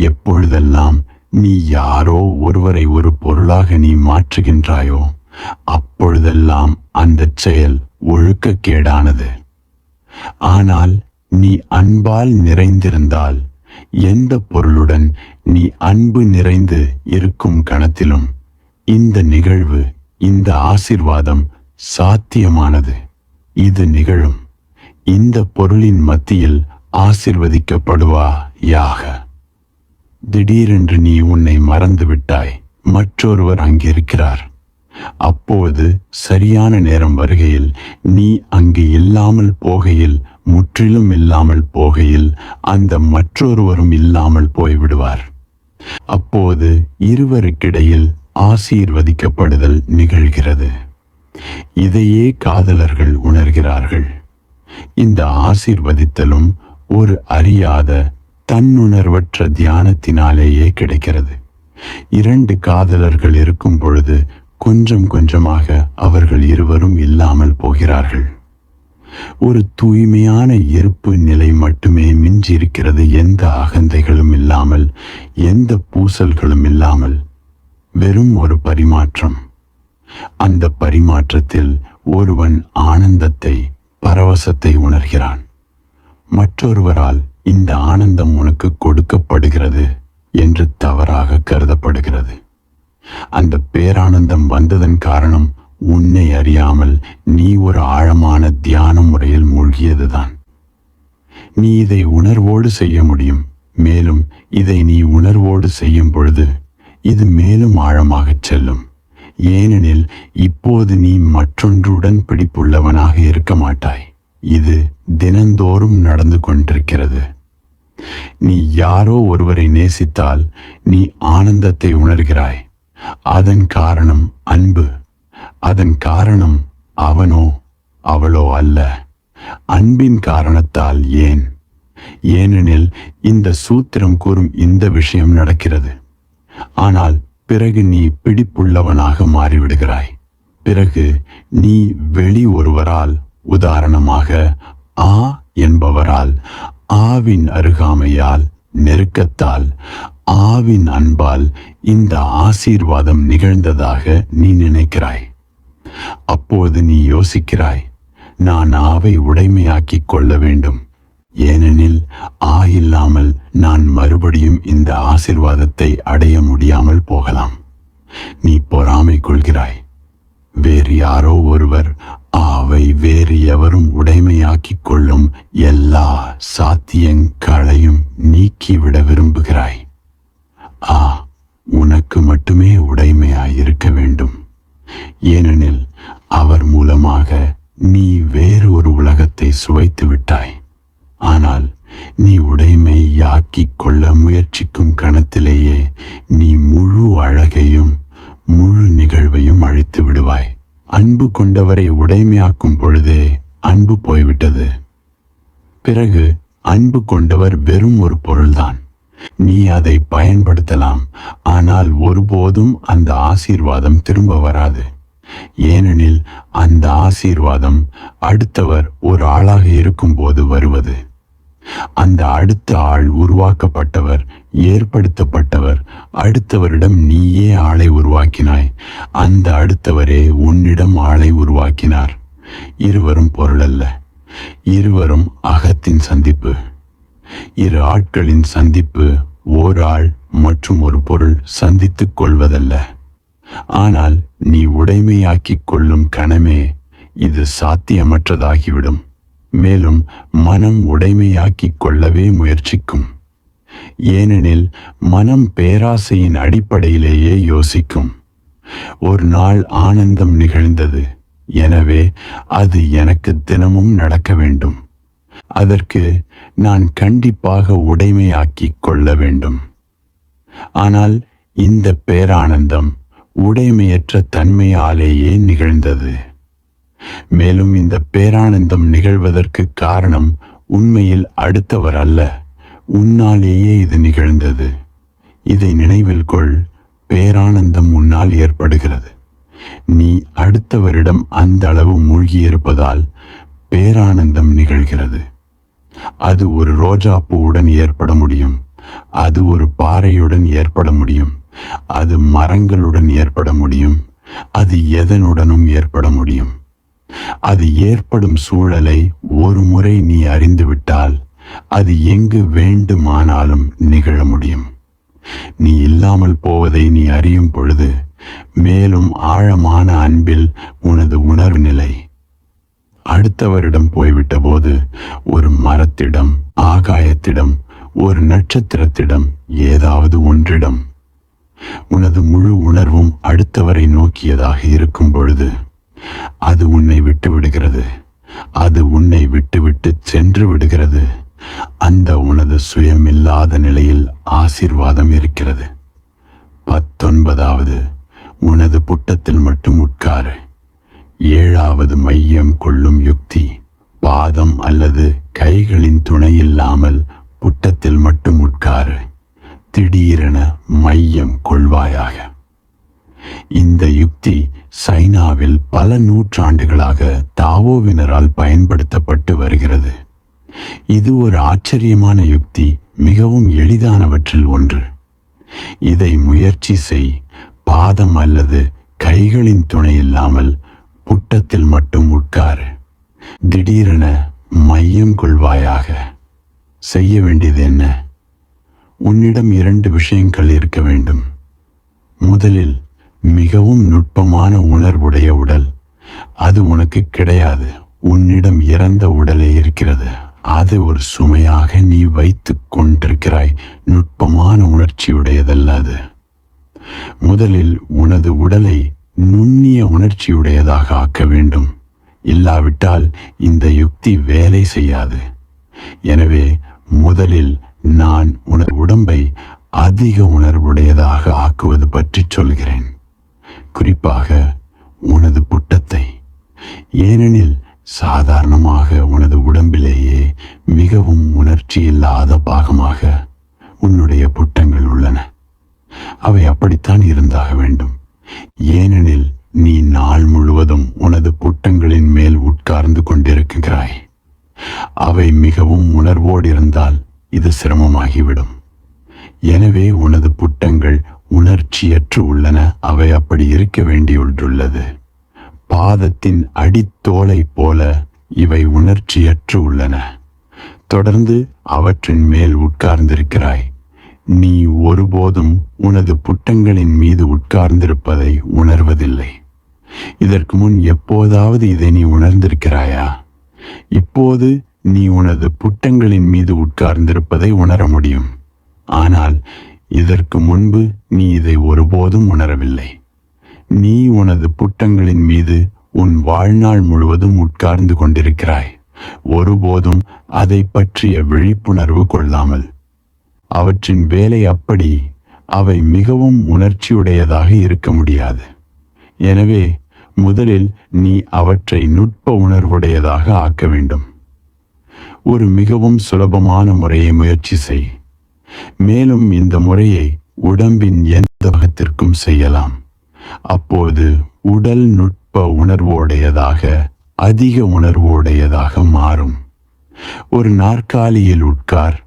எப்பொழுதெல்லாம் நீ யாரோ ஒருவரை ஒரு பொருளாக நீ மாற்றுகின்றாயோ அப்பொழுதெல்லாம் அந்த செயல் ஒழுக்கக்கேடானது. ஆனால் நீ அன்பால் நிறைந்திருந்தால் எந்த பொருளுடன் நீ அன்பு நிறைந்து இருக்கும் கணத்திலும் இந்த நிகழ்வு, இந்த ஆசீர்வாதம் சாத்தியமானது. இது நிகழும். இந்த பொருளின் மத்தியில் ஆசீர்வதிக்கப்படுவாயாக. திடீரென்று நீ உன்னை மறந்து விட்டாய். மற்றொருவர் அங்கிருக்கிறார். அப்போது சரியான நேரம் வருகையில் நீ அங்கு இல்லாமல் போகையில், முற்றிலும் இல்லாமல் போகையில் அந்த மற்றொருவரும் இல்லாமல் போய்விடுவார். அப்போது இருவருக்கிடையில் ஆசீர்வதிக்கப்படுதல் நிகழ்கிறது. இதையே காதலர்கள் உணர்கிறார்கள். இந்த ஆசீர்வதித்தலும் ஒரு அறியாத தன்னுணர்வற்ற தியானத்தினாலேயே கிடைக்கிறது. இரண்டு காதலர்கள் இருக்கும் பொழுது கொஞ்சம் கொஞ்சமாக அவர்கள் இருவரும் இல்லாமல் போகிறார்கள். ஒரு தூய்மையான இருப்பு நிலை மட்டுமே மிஞ்சியிருக்கிறது. எந்த அகந்தைகளும் இல்லாமல், எந்த பூசல்களும் இல்லாமல், வெறும் ஒரு பரிமாற்றம். அந்த பரிமாற்றத்தில் ஒருவன் ஆனந்தத்தை, பரவசத்தை உணர்கிறான். மற்றொருவரால் இந்த ஆனந்தம் உனக்கு கொடுக்கப்படுகிறது என்று தவறாக கருதப்படுகிறது. அந்த பேரானந்தம் வந்ததன் காரணம் உன்னை அறியாமல் நீ ஒரு ஆழமான தியான முறையில் மூழ்கியதுதான். நீ இதை உணர்வோடு செய்ய முடியும். மேலும் இதை நீ உணர்வோடு செய்யும் பொழுது இது மேலும் ஆழமாகச் செல்லும். ஏனெனில் இப்போது நீ மற்றொன்றுடன் பிடிப்புள்ளவனாக இருக்க மாட்டாய். இது தினந்தோறும் நடந்து கொண்டிருக்கிறது. நீ யாரோ ஒருவரை நேசித்தால் நீ ஆனந்தத்தை உணர்கிறாய். அதன் காரணம் அன்பு. அதன் காரணம் அவனோ அவளோ அல்ல. அன்பின் காரணத்தால். ஏன்? ஏனெனில் இந்த சூத்திரம் கூறும் இந்த விஷயம் நடக்கிறது. ஆனால் பிறகு நீ பிடிப்புள்ளவனாக மாறிவிடுகிறாய். பிறகு நீ வெளி ஒருவரால், உதாரணமாக ஆ என்பவரால், ஆவின் அருகாமையால், நெருக்கத்தால், ஆவின் அன்பால் இந்த ஆசீர்வாதம் நிகழ்ந்ததாக நீ நினைக்கிறாய். அப்போது நீ யோசிக்கிறாய், நான் ஆவை உடைமையாக்கிக் கொள்ள வேண்டும். ஏனெனில் இல்லாமல் நான் மறுபடியும் இந்த ஆசீர்வாதத்தை அடைய முடியாமல் போகலாம். நீ பொறாமை கொள்கிறாய். வேறு யாரோ ஒருவர் அவை வேறு எவரும் உடைமையாக்கிக் கொள்ளும் எல்லா சாத்தியங்களையும் நீக்கிவிட விரும்புகிறாய். உனக்கு மட்டுமே உடைமையாயிருக்க வேண்டும். ஏனெனில் அவர் மூலமாக நீ வேறு ஒரு உலகத்தை சுவைத்து விட்டாய். ஆனால் நீ உடைமையாக்கிக் கொள்ள முயற்சிக்கும் கணத்திலேயே நீ முழு அழகையும் முழு நிகழ்வையும் அழித்து விடுவாய். அன்பு கொண்டவரை உடைமையாக்கும் பொழுதே அன்பு போய்விட்டது. பிறகு அன்பு கொண்டவர் வெறும் ஒரு பொருள்தான். நீ அதை பயன்படுத்தலாம், ஆனால் ஒருபோதும் அந்த ஆசீர்வாதம் திரும்ப வராது. ஏனெனில் அந்த ஆசீர்வாதம் அடுத்தவர் ஒரு ஆளாக இருக்கும்போது வருவது. அந்த அடுத்த ஆள் உருவாக்கப்பட்டவர், ஏற்படுத்தப்பட்டவர். அடுத்தவரிடம் நீயே ஆளை உருவாக்கினாய். அந்த அடுத்தவரே உன்னிடம் ஆளை உருவாக்கினார். இருவரும் பொருள் அல்ல, இருவரும் அகத்தின் சந்திப்பு. இரு ஆட்களின் சந்திப்பு ஓர் ஆள் மற்றும் ஒரு பொருள் சந்தித்துக் கொள்வதல்ல. ஆனால் நீ உடைமையாக்கிக் கொள்ளும் கணமே இது சாத்தியமற்றதாகிவிடும். மேலும் மனம் உடைமையாக்கிக் கொள்ளவே முயற்சிக்கும். ஏனெனில் மனம் பேராசையின் அடிப்படையிலேயே யோசிக்கும். ஒரு நாள் ஆனந்தம் நிகழ்ந்தது, எனவே அது எனக்கு தினமும் நடக்க வேண்டும். அதற்கு நான் கண்டிப்பாக உடைமையாக்கிக் கொள்ள வேண்டும். ஆனால் இந்த பேரானந்தம் உடைமையற்ற தன்மையாலேயே நிகழ்ந்தது. மேலும் இந்த பேரானந்தம் நிகழ்வதற்கு காரணம் உண்மையில் அடுத்தவர் அல்ல, உன்னாலேயே இது நிகழ்ந்தது. இதை நினைவில் கொள். பேரானந்தம் உன்னால் ஏற்படுகிறது. நீ அடுத்தவரிடம் அந்த அளவு மூழ்கியிருப்பதால் பேரானந்தம் நிகழ்கிறது. அது ஒரு ரோஜா பூவுடன் ஏற்பட முடியும், அது ஒரு பாறையுடன் ஏற்பட முடியும், அது மரங்களுடன் ஏற்பட முடியும், அது எதனுடனும் ஏற்பட முடியும். அது ஏற்படும் சூழலை ஒரு முறை நீ அறிந்துவிட்டால் அது எங்கு வேண்டுமானாலும் நிகழ முடியும். நீ இல்லாமல் போவதை நீ அறியும் பொழுது மேலும் ஆழமான அன்பில் உனது உணர்வு நிலை. அடுத்தவரிடம் போய்விட்ட போது ஒரு மரத்திடம், ஆகாயத்திடம், ஒரு நட்சத்திரத்திடம், ஏதாவது ஒன்றிடம் உனது முழு உணர்வும் அடுத்தவரை நோக்கியதாக இருக்கும் பொழுது அது உன்னை விட்டு விடுகிறது. அது உன்னை விட்டுவிட்டு சென்று விடுகிறது. அந்த உனது சுயமில்லாத நிலையில் ஆசீர்வாதம் இருக்கிறது. 19வது, உனது புட்டத்தில் மட்டும் உட்காரு. 7வது மையம் கொள்ளும் யுக்தி. பாதம் அல்லது கைகளின் துணை இல்லாமல் புட்டத்தில் மட்டும் உட்காரு. திடீரென மையம் கொள்வாயாக. இந்த யுக்தி சைனாவில் பல நூற்றாண்டுகளாக தாவோவினரால் பயன்படுத்தப்பட்டு வருகிறது. இது ஒரு ஆச்சரியமான யுக்தி, மிகவும் எளிதானவற்றில் ஒன்று. இதை முயற்சி செய். பாதம் அல்லது கைகளின் துணை இல்லாமல் புட்டத்தில் மட்டும் உட்காரு. திடீரென மையம் கொள்வாயாக. செய்ய வேண்டியது என்ன? உன்னிடம் 2 விஷயங்கள் இருக்க வேண்டும். முதலில் மிகவும் நுட்பமான உணர்வுடைய உடல். அது உனக்கு கிடையாது. உன்னிடம் இறந்த உடலே இருக்கிறது. அது ஒரு சுமையாக நீ வைத்து கொண்டிருக்கிறாய். நுட்பமான உணர்ச்சியுடையதல்ல அது. முதலில் உனது உடலை நுண்ணிய உணர்ச்சியுடையதாக ஆக்க வேண்டும். இல்லாவிட்டால் இந்த யுக்தி வேலை செய்யாது. எனவே முதலில் நான் உனது உடம்பை அதிக உணர்வுடையதாக ஆக்குவது பற்றி சொல்கிறேன். குறிப்பாக உனது புட்டத்தை. ஏனெனில் சாதாரணமாக உனது உடம்பிலேயே மிகவும் உணர்ச்சி இல்லாத பாகமாக உன்னுடைய புட்டங்கள் உள்ளன. அவை அப்படித்தான் இருந்தாக வேண்டும். ஏனெனில் நீ நாள் முழுவதும் உனது புட்டங்களின் மேல் உட்கார்ந்து கொண்டிருக்கிறாய். அவை மிகவும் உணர்வோடு இருந்தால் இது சிரமமாகிவிடும். எனவே உனது புட்டங்கள் உணர்ச்சியற்று உள்ளன. அவை அப்படி இருக்க வேண்டியுள்ளது. பாதத்தின் அடித்தோலை போல இவை உணர்ச்சியற்று உள்ளன. தொடர்ந்து அவற்றின் மேல் உட்கார்ந்திருக்கிறாய். நீ ஒருபோதும் உனது புட்டங்களின் மீது உட்கார்ந்திருப்பதை உணர்வதில்லை. இதற்கு முன் எப்போதாவது இதை நீ உணர்ந்திருக்கிறாயா? இப்போது நீ உனது புட்டங்களின் மீது உட்கார்ந்திருப்பதை உணர முடியும். ஆனால் இதற்கு முன்பு நீ இதை ஒருபோதும் உணரவில்லை. நீ உனது புட்டங்களின் மீது உன் வாழ்நாள் முழுவதும் உட்கார்ந்து கொண்டிருக்கிறாய், ஒருபோதும் அதை பற்றிய விழிப்புணர்வு கொள்ளாமல். அவற்றின் வேலை அப்படி. அவை மிகவும் உணர்ச்சியுடையதாக இருக்க முடியாது. எனவே முதலில் நீ அவற்றை நுட்ப உணர்வுடையதாக ஆக்க வேண்டும். ஒரு மிகவும் சுலபமான முறையை முயற்சி செய். மேலும் இந்த முறையை உடம்பின் எந்த பாகத்திற்கும் செய்யலாம். அப்போது உடல் நுட்ப உணர்வுடையதாக, அதிக உணர்வுடையதாக மாறும். ஒரு நாற்காலியில் உட்கார்,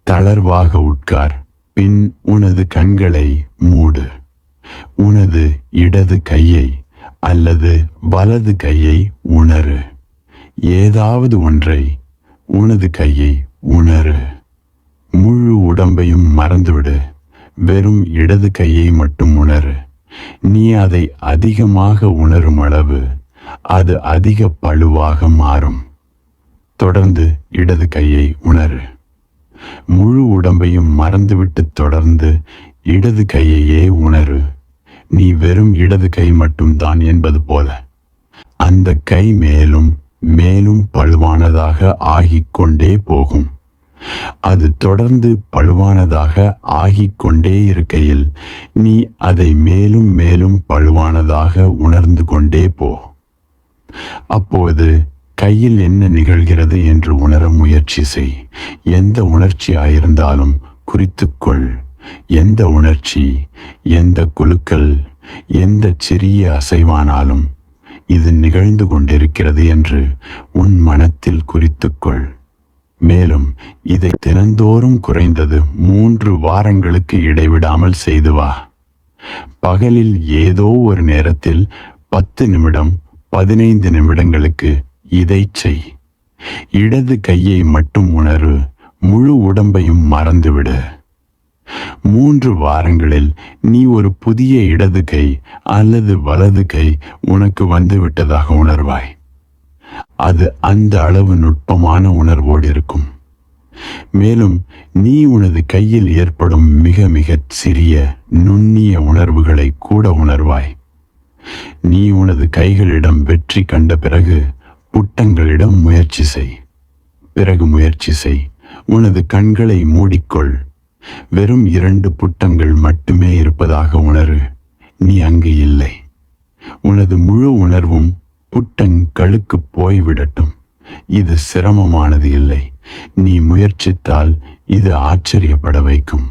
தளர்வாக உட்கார். பின் உனது கண்களை மூடு. உனது இடது கையை அல்லது வலது கையை உணரு. ஏதாவது ஒன்றை. உனது கையை உணரு. முழு உடம்பையும் மறந்துவிடு. வெறும் இடது கையை மட்டும் உணரு. நீ அதை அதிகமாக உணரும் அளவு அது அதிக பளுவாக மாறும். தொடர்ந்து இடது கையை உணரு. முழு உடம்பையும் மறந்துவிட்டு தொடர்ந்து இடது கையையே உணரு. நீ வெறும் இடது கை மட்டும்தான் என்பது போல. அந்த கை மேலும் மேலும் பழுவானதாக ஆகிக்கொண்டே போகும். அது தொடர்ந்து பழுவானதாக ஆகிக்கொண்டே இருக்கையில் நீ அதை மேலும் மேலும் பழுவானதாக உணர்ந்து கொண்டே போ. அப்போது கையில் என்ன நிகழ்கிறது என்று உணர முயற்சி செய். எந்த உணர்ச்சியாயிருந்தாலும் குறித்துக்கொள். எந்த உணர்ச்சி, எந்த குலுக்கல், எந்த சிறிய அசைவானாலும் இது நிகழ்ந்து கொண்டிருக்கிறது என்று உன் மனத்தில் குறித்துக்கொள். மேலும் இதை தினந்தோறும் குறைந்தது 3 வாரங்களுக்கு இடைவிடாமல் செய்து வா. பகலில் ஏதோ ஒரு நேரத்தில் 10 நிமிடம் 15 நிமிடங்களுக்கு இதை செய். இடது கையை மட்டும் உணரு. முழு உடம்பையும் மறந்துவிடு. 3 வாரங்களில் நீ ஒரு புதிய இடது கை அல்லது வலது கை உனக்கு வந்து விட்டதாக உணர்வாய். அது அந்த அளவு நுட்பமான உணர்வோடு இருக்கும். மேலும் நீ உனது கையில் ஏற்படும் மிக மிக சிறிய நுண்ணிய உணர்வுகளை கூட உணர்வாய். நீ உனது கைகளிடம் வெற்றி கண்ட பிறகு புட்டங்களிடம் முயற்சி செய். பிறகு முயற்சி செய். உனது கண்களை மூடிக்கொள். வெறும் 2 புட்டங்கள் மட்டுமே இருப்பதாக உணரு. நீ அங்கு இல்லை. உனது முழு உணர்வும் புட்டங்களுக்கு போய்விடட்டும். இது சிரமமானது இல்லை. நீ முயற்சித்தால் இது ஆச்சரியப்பட வைக்கும்.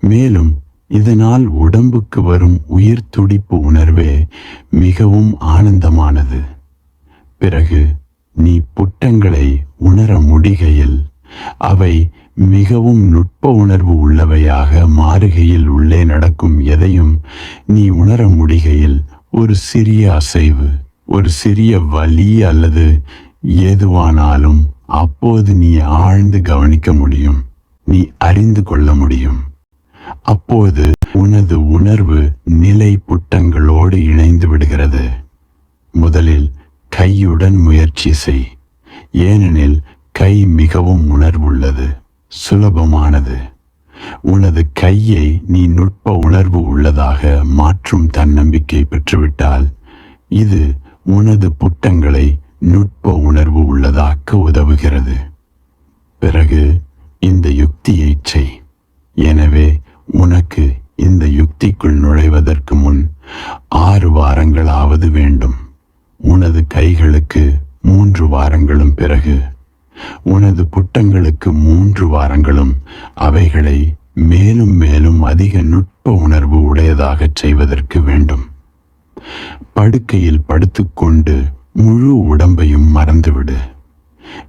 மேலும் இதனால் உடம்புக்கு வரும் உயிர் துடிப்பு உணர்வே மிகவும் ஆனந்தமானது. பிறகு நீ புட்டங்களை உணர முடிகையில் அவை மிகவும் நுட்ப உணர்வு உள்ளவையாக மாறுகையில் உள்ளே நடக்கும் எதையும் நீ உணர முடிகையில் ஒரு சிறிய அசைவு, ஒரு சிறிய வலி அல்லது ஏதுவானாலும் அப்போது நீ ஆழ்ந்து கவனிக்க முடியும். நீ அறிந்து கொள்ள முடியும். அப்போது உனது உணர்வு நிலை புட்டங்களோடு இணைந்து விடுகிறது. முதலில் கையுடன் முயற்சி செய். ஏனெனில் கை மிகவும் உணர்வுள்ளது, சுலபமானது. உனது கையை நீ நுட்ப உணர்வு உள்ளதாக மாற்றும் தன்னம்பிக்கை பெற்றுவிட்டால் இது உனது புட்டங்களை நுட்ப உணர்வு உள்ளதாக்க உதவுகிறது. பிறகு இந்த யுக்தியை செய். எனவே உனக்கு இந்த யுக்திக்குள் நுழைவதற்கு முன் 6 வாரங்களாவது வேண்டும். உனது கைகளுக்கு 3 வாரங்களும், பிறகு உனது புட்டங்களுக்கு 3 வாரங்களும் அவைகளை மேலும் மேலும் அதிக நுட்ப உணர்வு உடையதாகச் செய்வதற்கு வேண்டும். படுக்கையில் படுத்துக்கொண்டு முழு உடம்பையும் மறந்துவிடு.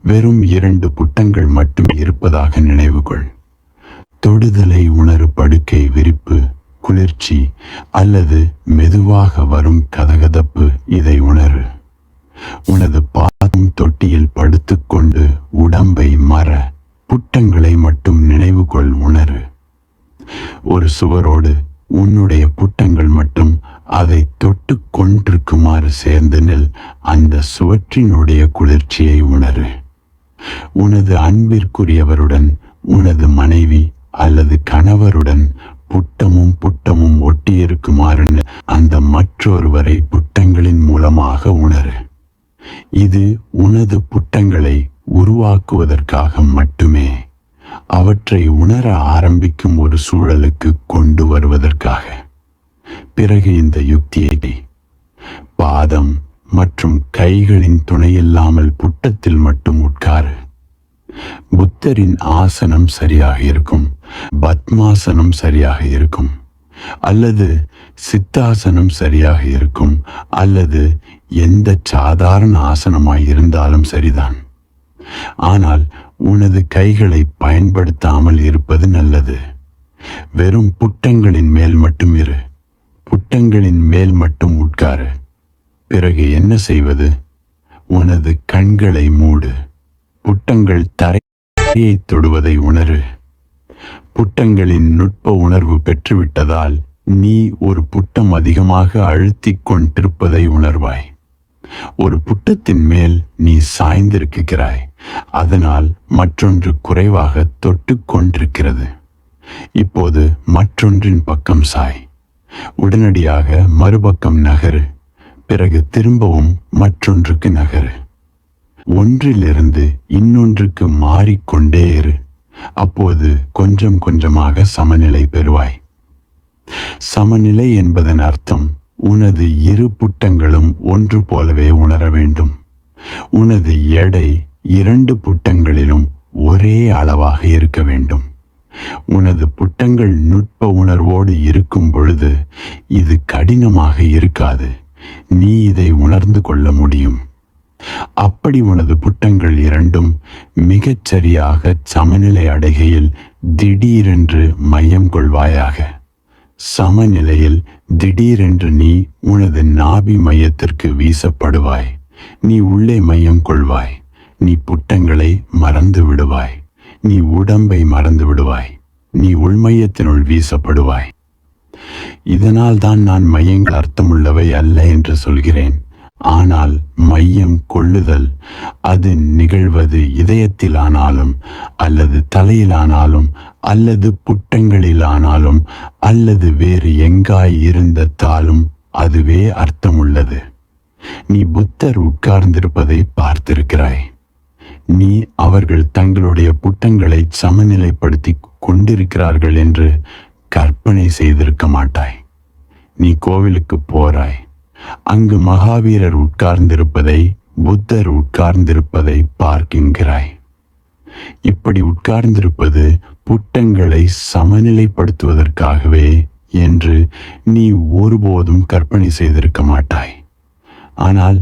வெறும் 2 புட்டங்கள் மட்டும் இருப்பதாக நினைவுகொள். தொடுதலை உணரு. படுக்கை விரிப்பு, குளிர்ச்சி அல்லது மெதுவாக வரும் கதகதப்பு, இதை உணரு. உனது பாதம் தொட்டியில் படுத்துக்கொண்டு உடம்பை மற. புட்டங்களை மட்டும் நினைவு கொள், உணரு. ஒரு சுவரோடு உன்னுடைய புட்டங்கள் மட்டும் அதை தொட்டு கொண்டிருக்குமாறு சேர்ந்து நில். அந்த சுவற்றினுடைய குளிர்ச்சியை உணரு. உனது அன்பிற்குரியவருடன், உனது மனைவி அல்லது கணவருடன் புட்டமும் ஒட்டியிருக்குமாறு அந்த மற்றொருவரை புட்டங்களின் மூலமாக உணரு. இது உனது புட்டங்களை உருவாக்குவதற்காக மட்டுமே, அவற்றை உணர ஆரம்பிக்கும் ஒரு சூழலுக்கு கொண்டு வருவதற்காக. பிறகு இந்த யுக்தியை பாதம் மற்றும் கைகளின் துணையில்லாமல் புட்டத்தில் மட்டும் உட்காரு. புத்தரின் ஆசனம் சரியாக இருக்கும், பத்மாசனம் சரியாக இருக்கும், அல்லது சித்தாசனம் சரியாக இருக்கும், அல்லது எந்த சாதாரண ஆசனமாய் இருந்தாலும் சரிதான். ஆனால் உனது கைகளை பயன்படுத்தாமல் இருப்பது நல்லது. வெறும் புட்டங்களின் மேல் மட்டும் இரு. புட்டங்களின் மேல் மட்டும் உட்காரு. பிறகு என்ன செய்வது? உனது கண்களை மூடு. புட்டங்கள் தரையை தொடுவதை உணரு. புட்டங்களின் நுட்ப உணர்வு பெற்றுவிட்டதால் நீ ஒரு புட்டம் அதிகமாக அழுத்திக் கொண்டிருப்பதை உணர்வாய். ஒரு புட்டத்தின் மேல் நீ சாய்ந்திருக்கிறாய், அதனால் மற்றொன்று குறைவாக தொட்டு கொண்டிருக்கிறது. இப்போது மற்றொன்றின் பக்கம் சாய். உடனடியாக மறுபக்கம் நகரு. பிறகு திரும்பவும் மற்றொன்றுக்கு நகரு. ஒன்றிலிருந்து இன்னொன்றுக்கு மாறிக்கொண்டே இரு. அப்போது கொஞ்சம் கொஞ்சமாக சமநிலை பெறுவாய். சமநிலை என்பதன் அர்த்தம் உனது இரு புட்டங்களும் ஒன்று போலவே உணர வேண்டும். உனது எடை இரண்டு புட்டங்களிலும் ஒரே அளவாக இருக்க வேண்டும். உனது புட்டங்கள் நுட்ப உணர்வோடு இருக்கும் பொழுது இது கடினமாக இருக்காது. நீ இதை உணர்ந்து கொள்ள முடியும். அப்படி உனது புட்டங்கள் இரண்டும் மிகச் சரியாக சமநிலை அடைகையில் திடீரென்று மையம் கொள்வாயாக. சமநிலையில் திடீரென்று நீ உனது நாபி மையத்திற்கு வீசப்படுவாய். நீ உள்ளே மையம் கொள்வாய். நீ புட்டங்களை மறந்து விடுவாய். நீ உடம்பை மறந்து விடுவாய். நீ உள்மையத்தினுள் வீசப்படுவாய். இதனால் தான் நான் மையங்கள் அர்த்தமுள்ளவை அல்ல என்று சொல்கிறேன். ஆனால் மையம் கொள்ளுதல், அது நிகழ்வது இதயத்திலானாலும் அல்லது தலையிலானாலும் அல்லது புட்டங்களிலானாலும் அல்லது வேறு எங்காய் இருந்ததாலும் அதுவே அர்த்தமுள்ளது. நீ புத்தர் உட்கார்ந்திருப்பதை பார்த்திருக்கிறாய். நீ அவர்கள் தங்களுடைய புட்டங்களை சமநிலைப்படுத்தி கொண்டிருக்கிறார்கள் என்று கற்பனை செய்திருக்க மாட்டாய். நீ கோவிலுக்கு போறாய். அங்கு மகாவீரர் உட்கார்ந்திருப்பதை, புத்தர் உட்கார்ந்திருப்பதை பார்க்கின்றாய். இப்படி உட்கார்ந்திருப்பது புட்டங்களை சமநிலைப்படுத்துவதற்காகவே என்று நீ ஒருபோதும் கற்பனை செய்திருக்க மாட்டாய். ஆனால்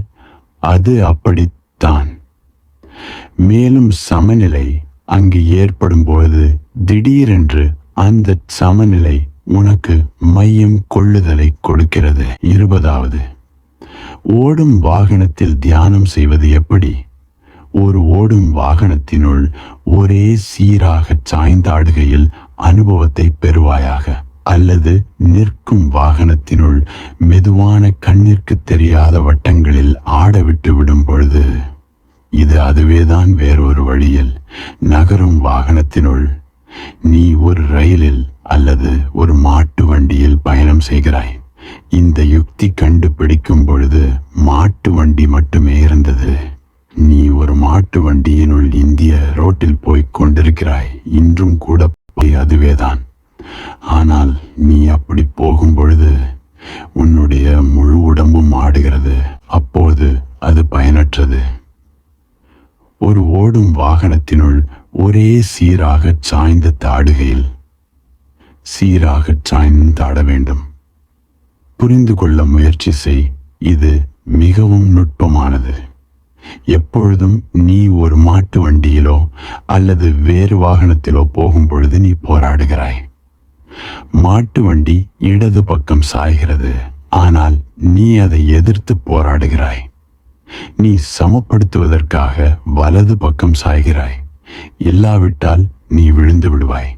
அது அப்படித்தான். மேலும் சமநிலை அங்கு ஏற்படும் போது திடீரென்று அந்த சமநிலை உனக்கு மையம் கொள்ளுதலை கொடுக்கிறது. 20வது, ஓடும் வாகனத்தில் தியானம் செய்வது எப்படி? ஒரு ஓடும் வாகனத்தினுள் ஒரே சீராக சாய்ந்தாடுகையில் அனுபவத்தை பெறுவாயாக. அல்லது நிற்கும் வாகனத்தினுள் மெதுவான கண்ணிற்கு தெரியாத வட்டங்களில் ஆடவிட்டு விடும் பொழுது, இது அதுவேதான் வேறொரு வழியில் நகரும் வாகனத்தினுள் நீ ஒரு ரயிலில் அல்லது ஒரு மாட்டு வண்டியில் பயணம் செய்கிறாய். இந்த யுக்தி கண்டுபிடிக்கும் பொழுது மாட்டு வண்டி மட்டுமே இருந்தது. நீ ஒரு மாட்டு வண்டியினுள் இந்திய ரோட்டில் போய்க் கொண்டிருக்கிறாய். இன்றும் கூட அதுவேதான். ஆனால் நீ அப்படி போகும் பொழுது உன்னுடைய முழு உடம்பும் ஆடுகிறது. அப்போது அது பயனற்றது. ஒரு ஓடும் வாகனத்தினுள் ஒரே சீராக சாய்ந்த தாடுகையில் சீராக சாய்ந்தாட வேண்டும். புரிந்து கொள்ள முயற்சி செய். இது மிகவும் நுட்பமானது. எப்பொழுதும் நீ ஒரு மாட்டு வண்டியிலோ அல்லது வேறு வாகனத்திலோ போகும் பொழுது நீ போராடுகிறாய். மாட்டு வண்டி இடது பக்கம் சாய்கிறது, ஆனால் நீ அதை எதிர்த்து போராடுகிறாய். நீ சமப்படுத்துவதற்காக வலது பக்கம் சாய்கிறாய். இல்லாவிட்டால் நீ விழுந்து விடுவாய்.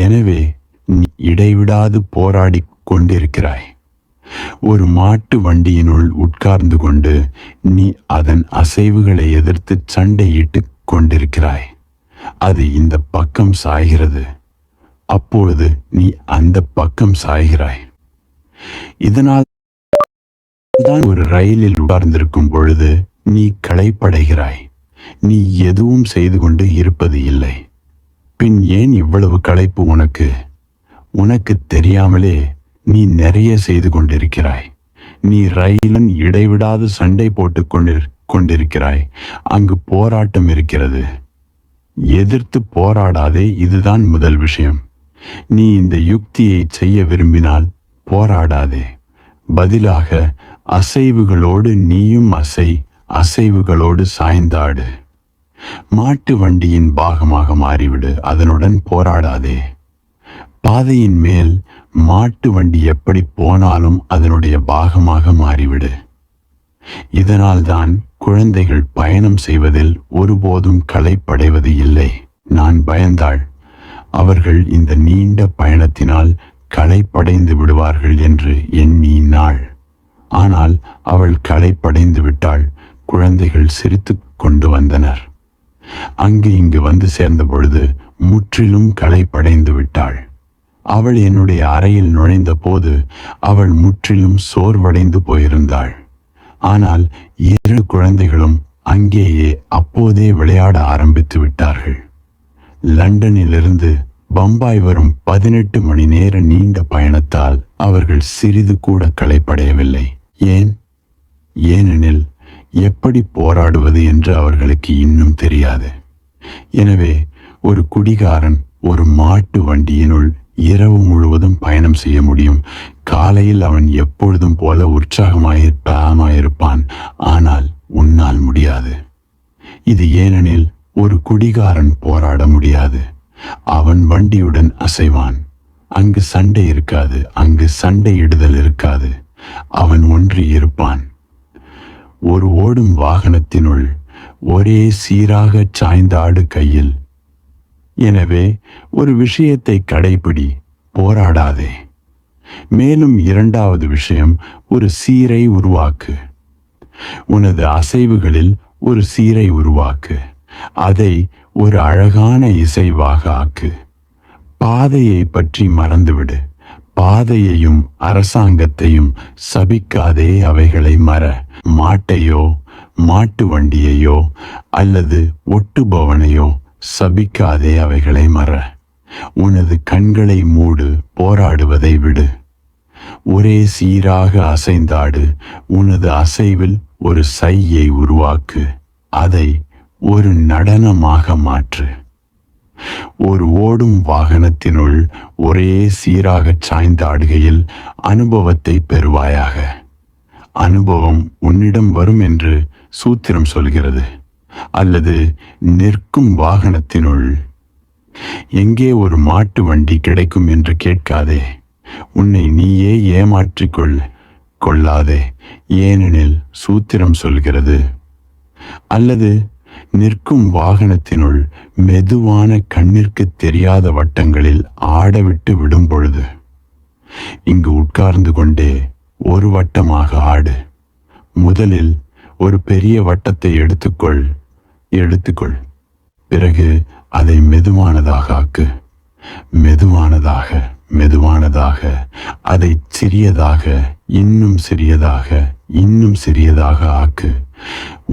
எனவே நீ இடைவிடாது போராடி கொண்டிருக்கிறாய். ஒரு மாட்டு வண்டியினுள் உட்கார்ந்து கொண்டு நீ அதன் அசைவுகளை எதிர்த்து சண்டையிட்டு கொண்டிருக்கிறாய். அது இந்த பக்கம் சாய்கிறது, அப்பொழுது நீ அந்த பக்கம் சாய்கிறாய். இதனால் தான் ஒரு ரயிலில் உட்கார்ந்திருக்கும் பொழுது நீ களைப்படைகிறாய். நீ எதுவும் செய்து கொண்டு இருப்பது இல்லை. பின் ஏன் இவ்வளவு களைப்பு உனக்கு? உனக்கு தெரியாமலே நீ நிறைய செய்து கொண்டிருக்கிறாய். நீ ரயிலுடன் இடைவிடாது சண்டை போட்டு கொண்டிருக்கிறாய். அங்கு போராட்டம் இருக்கிறது. எதிர்த்து போராடாதே. இதுதான் முதல் விஷயம். நீ இந்த யுக்தியை செய்ய விரும்பினால் போராடாதே. பதிலாக அசைவுகளோடு நீயும் அசைவுகளோடு சாய்ந்தாடு. மாட்டு வண்டியின் பாகமாக மாறிவிடு. அதனுடன் போராடாதே. பாதையின் மேல் மாட்டு வண்டி எப்படி போனாலும் அதனுடைய பாகமாக மாறிவிடு. இதனால்தான் குழந்தைகள் பயணம் செய்வதில் ஒருபோதும் களைப்படைவது இல்லை. நான் பயந்தாள், அவர்கள் இந்த நீண்ட பயணத்தினால் களைப்படைந்து விடுவார்கள் என்று எண்ணினாள். ஆனால் அவள் களைப்படைந்து விட்டாள். குழந்தைகள் சிரித்து கொண்டு வந்தனர். அங்கு இங்கு வந்து சேர்ந்த பொழுது முற்றிலும் களைப்படைந்து விட்டாள். அவள் என்னுடைய அறையில் நுழைந்த போது அவள் முற்றிலும் சோர்வடைந்து போயிருந்தாள். ஆனால் 2 குழந்தைகளும் அங்கேயே அப்போதே விளையாட ஆரம்பித்து விட்டார்கள். லண்டனிலிருந்து பம்பாய் வரும் 18 மணி நேர நீண்ட பயணத்தால் அவர்கள் சிறிது கூட களைப்படையவில்லை. ஏனெனில் எப்படி போராடுவது என்று அவர்களுக்கு இன்னும் தெரியாது. எனவே ஒரு குடிகாரன் ஒரு மாட்டு வண்டியினுள் இரவு முழுவதும் பயணம் செய்ய முடியும். காலையில் அவன் எப்பொழுதும் போல உற்சாகமாயிருப்பான். ஆனால் உன்னால் முடியாது. இது ஏனெனில் ஒரு குடிகாரன் போராட முடியாது. அவன் வண்டியுடன் அசைவான். அங்கு சண்டை இருக்காது. அங்கு சண்டையிடுதல் இருக்காது. அவன் ஒன்றி இருப்பான். ஒரு ஓடும் வாகனத்தினுள் ஒரே சீராக சாய்ந்தாடு கையில். எனவே ஒரு விஷயத்தை கடைபிடி, போராடாதே. மேலும் 2வது விஷயம், ஒரு சீரை உருவாக்கு. உனது அசைவுகளில் ஒரு சீரை உருவாக்கு. அதை ஒரு அழகான இசைவாக ஆக்கு. பாதையை பற்றி மறந்துவிடு. பாதையையும் அரசாங்கத்தையும் சபிக்காதே. அவைகளை மாட்டையோ மாட்டு வண்டியையோ அல்லது ஒட்டுபவனையோ சபிக்காதே. அவைகளை உனது கண்களை மூடு. போராடுவதை விடு. ஒரே சீராக அசைந்தாடு. உனது அசைவில் ஒரு சையை உருவாக்கு. அதை ஒரு நடனமாக மாற்று. ஒரு ஓடும் வாகனத்தினுள் ஒரே சீராக சாய்ந்தாடுகையில் அனுபவத்தை பெறுவாயாக. அனுபவம் உன்னிடம் வரும் என்று சூத்திரம் சொல்கிறது. அல்லது நிற்கும் வாகனத்தினுள் எங்கே ஒரு மாட்டு வண்டி கிடைக்கும் என்று கேட்காதே. உன்னை நீயே ஏமாற்றிக் கொள்ளாதே. ஏனெனில் சூத்திரம் சொல்கிறது. அல்லது நிற்கும் வாகனத்தினுள் மெதுவான கண்ணிற்கு தெரியாத வட்டங்களில் ஆடவிட்டு விடும் பொழுது இங்கு உட்கார்ந்து கொண்டே ஒரு வட்டமாக ஆடு. முதலில் ஒரு பெரிய வட்டத்தை எடுத்துக்கொள். பிறகு அதை மெதுவானதாக ஆக்கு. மெதுவானதாக அதை சிறியதாக, இன்னும் சிறியதாக ஆக்கு.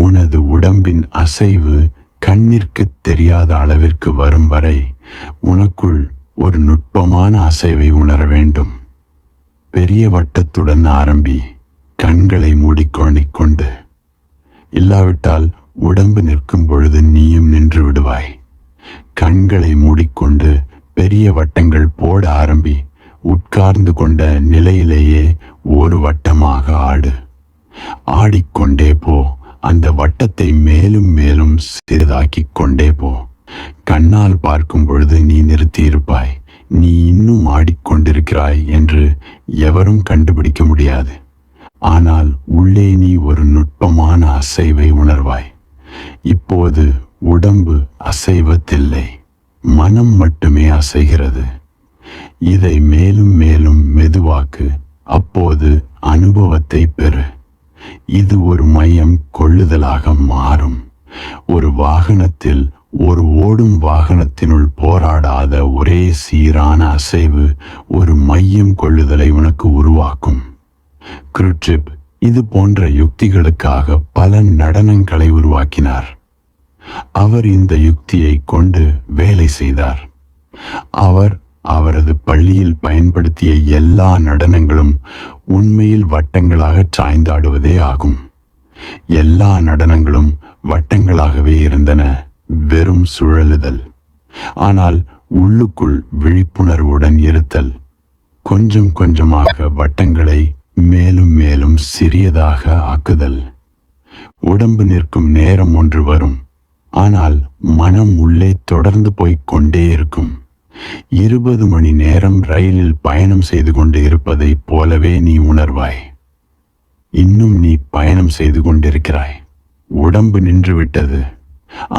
உனது உடம்பின் அசைவு கண்ணிற்கு தெரியாத அளவிற்கு வரும் வரை உனக்குள் ஒரு நுட்பமான அசைவை உணர வேண்டும். பெரிய வட்டத்துடன் ஆரம்பி. கண்களை மூடிக்கொண்டு. இல்லாவிட்டால் உடம்பு நிற்கும் பொழுது நீயும் நின்று விடுவாய். கண்களை மூடிக்கொண்டு பெரிய வட்டங்கள் போட ஆரம்பி. உட்கார்ந்து கொண்ட நிலையிலேயே ஒரு வட்டமாக ஆடு. ஆடிக்கொண்டே போ. அந்த வட்டத்தை மேலும் மேலும் சிறிதாக்கிக் கொண்டே போ. கண்ணால் பார்க்கும் பொழுது நீ நிறுத்தியிருப்பாய். நீ இன்னும் ஆடிக்கொண்டிருக்கிறாய் என்று எவரும் கண்டுபிடிக்க முடியாது. ஆனால் உள்ளே நீ ஒரு நுட்பமான அசைவை உணர்வாய். இப்போது உடம்பு அசைவதில்லை, மனம் மட்டுமே அசைகிறது. இதை மேலும் மேலும் மெதுவாக்கு, அப்போது அனுபவத்தை பெறு. இது ஒரு மையம் கொள்ளுதலாக மாறும். ஒரு வாகனத்தில் ஒரு ஓடும் வாகனத்தினுள் போராடாத ஒரே சீரான அசைவு ஒரு மையம் கொள்ளுதலை உனக்கு உருவாக்கும். க்ருட்ஜிப் இது போன்ற யுக்திகளுக்காக பல நடனங்களை உருவாக்கினார். அவர் இந்த யுக்தியை கொண்டு வேலை செய்தார். அவரது பள்ளியில் பயன்படுத்திய எல்லா நடனங்களும் உண்மையில் வட்டங்களாக சாய்ந்தாடுவதே ஆகும். எல்லா நடனங்களும் வட்டங்களாகவே இருந்தன, வெறும் சுழலுதல். ஆனால் உள்ளுக்குள் விழிப்புணர்வுடன் இருத்தல். கொஞ்சம் கொஞ்சமாக வட்டங்களை மேலும் மேலும் சிறியதாக ஆக்குதல். உடம்பு நிற்கும் நேரம் ஒன்று வரும், ஆனால் மனம் உள்ளே தொடர்ந்து போய்க் கொண்டே இருக்கும். 20 மணி நேரம் ரயிலில் பயணம் செய்து கொண்டு இருப்பதைப் போலவே நீ உணர்வாய். இன்னும் நீ பயணம் செய்து கொண்டிருக்கிறாய். உடம்பு நின்றுவிட்டது,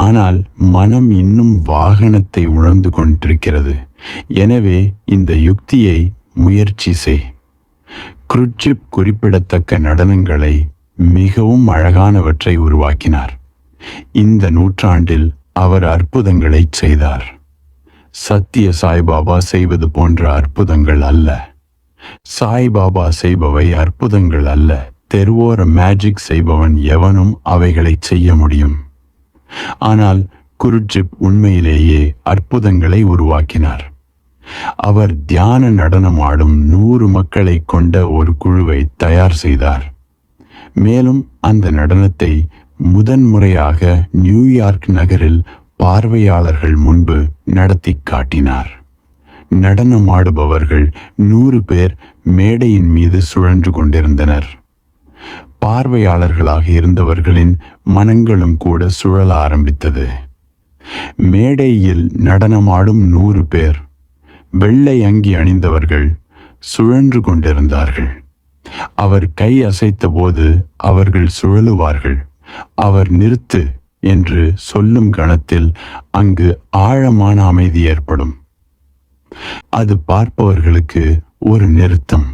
ஆனால் மனம் இன்னும் வாகனத்தை உணர்ந்து கொண்டிருக்கிறது. எனவே இந்த யுக்தியை முயற்சி செய். க்ருட்ஜிப் குறிப்பிடத்தக்க நடனங்களை, மிகவும் அழகானவற்றை உருவாக்கினார். இந்த நூற்றாண்டில் அவர் அற்புதங்களை செய்தார். சத்திய சாய்பாபா செய்வது போன்ற அற்புதங்கள் அல்ல. சாய்பாபா செய்பவை அற்புதங்கள் அல்ல. தெருவோர மேஜிக் செய்பவன் எவனும் அவைகளை செய்ய முடியும். ஆனால் க்ருட்ஜிப் உண்மையிலேயே அற்புதங்களை உருவாக்கினார். அவர் தியான நடனமாடும் 100 மக்களை கொண்ட ஒரு குழுவை தயார் செய்தார். மேலும் அந்த நடனத்தை முதன்முறையாக நியூயார்க் நகரில் பார்வையாளர்கள் முன்பு நடத்தி காட்டினார். நடனமாடுபவர்கள் 100 பேர் மேடையின் மீது சுழன்று கொண்டிருந்தனர். பார்வையாளர்களாக இருந்தவர்களின் மனங்களும் கூட சுழல ஆரம்பித்தது. மேடையில் நடனமாடும் 100 பேர், வெள்ளை அங்கி அணிந்தவர்கள், சுழன்று கொண்டிருந்தார்கள். அவர் கை அசைத்த போது அவர்கள் சுழலுவார்கள். அவர் நிறுத்து என்று சொல்லும் கணத்தில் அங்கு ஆழமான அமைதி ஏற்படும். அது பார்ப்பவர்களுக்கு ஒரு நிறுத்தம்,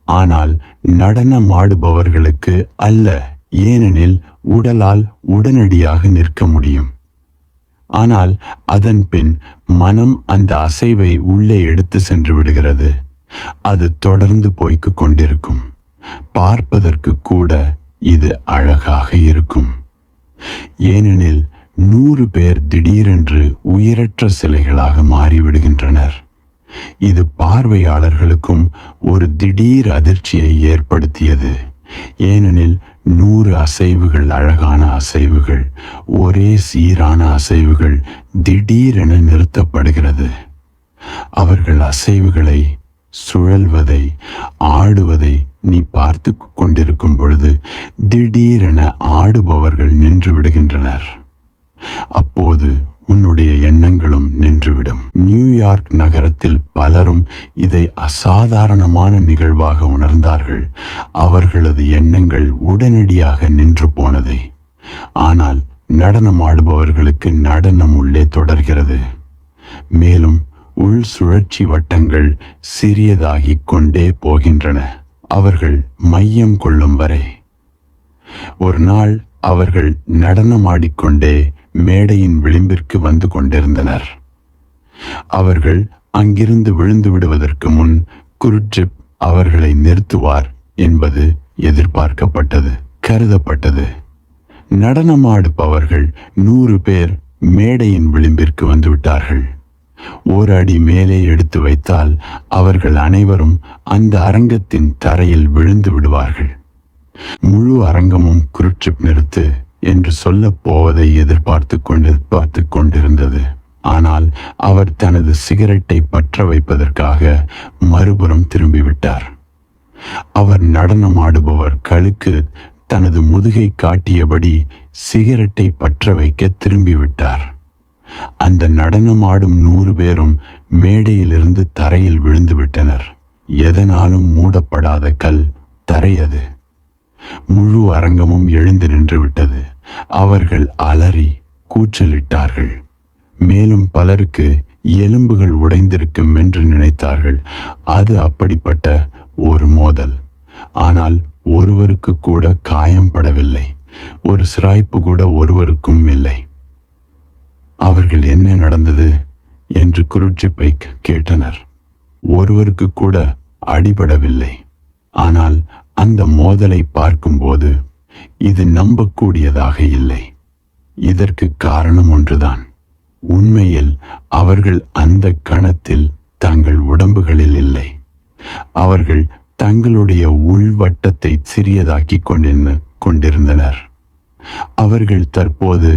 ஆனால் நடனமாடுபவர்களுக்கு அல்ல, ஏனெனில் உடலால் உடனடியாக நிற்க முடியும். ஆனால் அதன் பின் மனம் அந்த அசைவை உள்ளே எடுத்து சென்று விடுகிறது. அது தொடர்ந்து போய்க்கு கொண்டிருக்கும். பார்ப்பதற்கு கூட இது அழகாக இருக்கும். ஏனெனில் 100 பேர் திடீரென்று உயிரற்ற சிலைகளாக மாறிவிடுகின்றனர். இது பார்வையாளர்களுக்கும் ஒரு திடீர் அதிர்ச்சியை ஏற்படுத்தியது. ஏனெனில் 100 அசைவுகள், அழகான அசைவுகள், ஒரே சீரான அசைவுகள் திடீரென நிறுத்தப்படுகிறது. அவர்கள் அசைவுகளை, சுழல்வதை, ஆடுவதை நீ பார்த்து கொண்டிருக்கும் பொழுது திடீரென ஆடுபவர்கள் நின்று விடுகின்றனர். அப்போது உன்னுடைய எண்ணங்களும் நின்றுவிடும். நியூயார்க் நகரத்தில் பலரும் இதை அசாதாரணமான நிகழ்வாக உணர்ந்தார்கள். அவர்களது எண்ணங்கள் உடனடியாக நின்று போனதை. ஆனால் நடனமாடுபவர்களுக்கு நடனம் உள்ளே தொடர்கிறது. மேலும் உள் சுழற்சி வட்டங்கள் சிறியதாகிக் கொண்டே போகின்றன, அவர்கள் மையம் கொள்ளும் வரை. ஒரு நாள் அவர்கள் நடனமாடிக்கொண்டே மேடையின் விளிம்பிற்கு வந்து கொண்டிருந்தனர். அவர்கள் அங்கிருந்து விழுந்து விடுவதற்கு முன் க்ருட்ஜிப் அவர்களை நிறுத்துவார் என்பது எதிர்பார்க்கப்பட்டது, கருதப்பட்டது. நடனமாடுபவர்கள் 100 பேர் மேடையின் விளிம்பிற்கு வந்துவிட்டார்கள். ஒரு அடி மேலே எடுத்து வைத்தால் அவர்கள் அனைவரும் அந்த அரங்கத்தின் தரையில் விழுந்து விடுவார்கள். முழு அரங்கமும் க்ருட்ஜிப் நிறுத்து என்று சொல்லப் போவதை எதிர்பார்த்து கொண்டிருந்தது. ஆனால் அவர் தனது சிகரெட்டை பற்ற வைப்பதற்காக மறுபுறம் திரும்பிவிட்டார். அவர் நடனமாடுபவர் களுக்கு தனது முதுகை காட்டியபடி சிகரெட்டை பற்ற வைக்க திரும்பிவிட்டார். அந்த நடனமாடும் 100 பேரும் மேடையிலிருந்து தரையில் விழுந்து விட்டனர். எதனாலும் மூடப்படாத கல் தரை அது. முழு அரங்கமும் எழுந்து நின்று விட்டது. அவர்கள் அலறி கூச்சலிட்டார்கள். மேலும் பலருக்கு எலும்புகள் உடைந்திருக்கும் என்று நினைத்தார்கள். அது அப்படிப்பட்ட ஒரு மோதல். ஆனால் ஒருவருக்கு கூட காயம் படவில்லை. ஒரு சிராய்ப்பு கூட ஒருவருக்கும் இல்லை. அவர்கள் என்ன நடந்தது என்று குருட்ஜிப்பை கேட்டனர். ஒருவருக்கு கூட அடிபடவில்லை. ஆனால் அந்த மோதலை பார்க்கும்போது இது நம்பக்கூடியதாக இல்லை. இதற்கு காரணம் ஒன்றுதான். உண்மையில் அவர்கள் அந்த கணத்தில் தங்கள் உடம்புகளில் இல்லை. அவர்கள் தங்களுடைய உள்வட்டத்தை சிறியதாக்கி கொண்டிருந்தனர். அவர்கள் தற்போது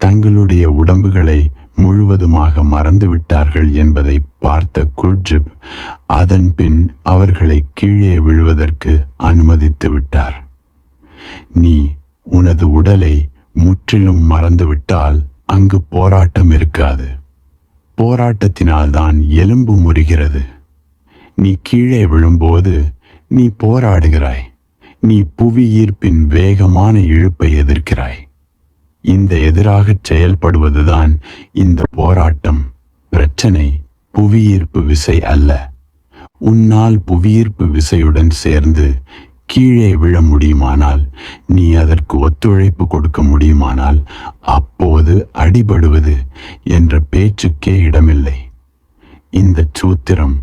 தங்களுடைய உடம்புகளை முழுவதுமாக மறந்துவிட்டார்கள் என்பதை பார்த்த குர்ஜிப் அதன் பின் அவர்களை கீழே விழுவதற்கு அனுமதித்து விட்டார். நீ உனது உடலை முற்றிலும் மறந்துவிட்டால் அங்கு போராட்டம் இருக்காது. போராட்டத்தினால்தான் எலும்பு முறிகிறது. நீ கீழே விழும்போது நீ போராடுகிறாய். நீ புவி ஈர்ப்பின் வேகமான இழுப்பை எதிர்க்கிறாய். இந்த எதிராக செயல்படுவதுதான் இந்த போராட்டம். பிரச்சனை புவியீர்ப்பு விசை அல்ல. உன்னால் புவியீர்ப்பு விசையுடன் சேர்ந்து கீழே விழ முடியுமானால், நீ அதற்கு ஒத்துழைப்பு கொடுக்க முடியுமானால், அப்போது அடிபடுவது என்ற பேச்சுக்கே இடமில்லை. இந்த சூத்திரம்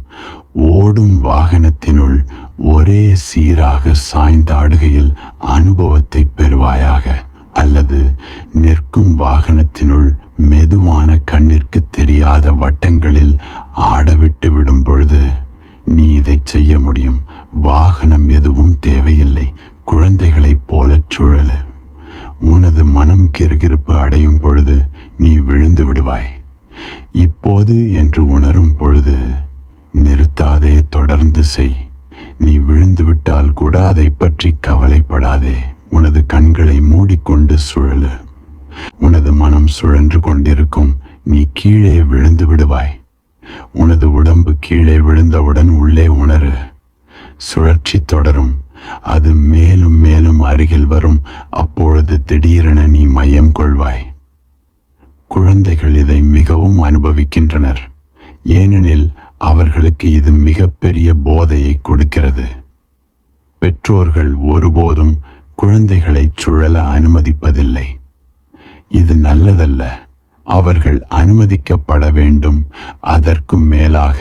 ஓடும் வாகனத்தினுள் ஒரே சீராக சாய்ந்தாடுகையில் அனுபவத்தை பெறுவாயாக, அல்லது நிற்கும் வாகனத்தினுள் மெதுவான கண்ணிற்கு தெரியாத வட்டங்களில் ஆடவிட்டு விடும் பொழுது நீ இதை செய்ய முடியும். வாகனம் எதுவும் தேவையில்லை. குழந்தைகளைப் போலச் சுழல. உனது மனம் கிறுகிறுப்பு அடையும் பொழுது நீ விழுந்து விடுவாய். இப்போது என்று உணரும் பொழுது நிறுத்தாதே, தொடர்ந்து செய். நீ விழுந்து விட்டால் கூட அதை பற்றி கவலைப்படாதே. உனது கண்களை மூடிக்கொண்டு சுழலு. உனது மனம் சுழன்று கொண்டிருக்கும். நீ கீழே விழுந்து விடுவாய். உனது உடம்பு கீழே விழுந்தவுடன் உள்ளே உணரு. சுழற்சி தொடரும். அது மேலும் மேலும் அருகில் வரும். அப்பொழுது திடீரென நீ மையம் கொள்வாய். குழந்தைகள் இதை மிகவும் அனுபவிக்கின்றனர். ஏனெனில் அவர்களுக்கு இது மிகப்பெரிய போதையை கொடுக்கிறது. பெற்றோர்கள் ஒருபோதும் குழந்தைகளை சுழல அனுமதிப்பதில்லை. இது நல்லதல்ல. அவர்கள் அனுமதிக்கப்பட வேண்டும். அதற்கும் மேலாக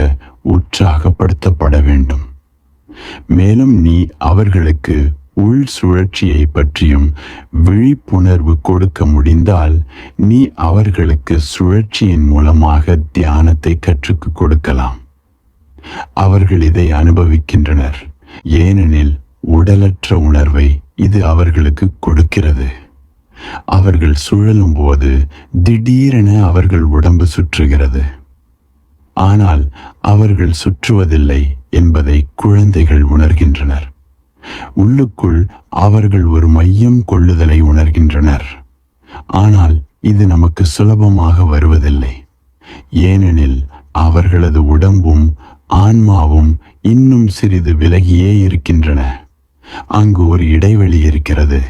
உற்சாகப்படுத்தப்பட வேண்டும். மேலும் நீ அவர்களுக்கு உள் சுழற்சியை பற்றியும் விழிப்புணர்வு கொடுக்க முடிந்தால், நீ அவர்களுக்கு சுழற்சியின் மூலமாக தியானத்தை கற்றுக் கொடுக்கலாம். அவர்கள் இதை அனுபவிக்கின்றனர். ஏனெனில் உடலற்ற உணர்வை இது அவர்களுக்கு கொடுக்கிறது. அவர்கள் சுழலும் போது திடீரென அவர்கள் உடம்பு சுற்றுகிறது. ஆனால் அவர்கள் சுற்றுவதில்லை என்பதை குழந்தைகள் உணர்கின்றனர். உள்ளுக்குள் அவர்கள் ஒரு மையம் கொள்ளுதலை உணர்கின்றனர். ஆனால் இது நமக்கு சுலபமாக வருவதில்லை. ஏனெனில் அவர்களது உடம்பும் ஆன்மாவும் இன்னும் சிறிது விலகியே இருக்கின்றன. அங்கு ஒரு இடைவெளி இருக்கிறது.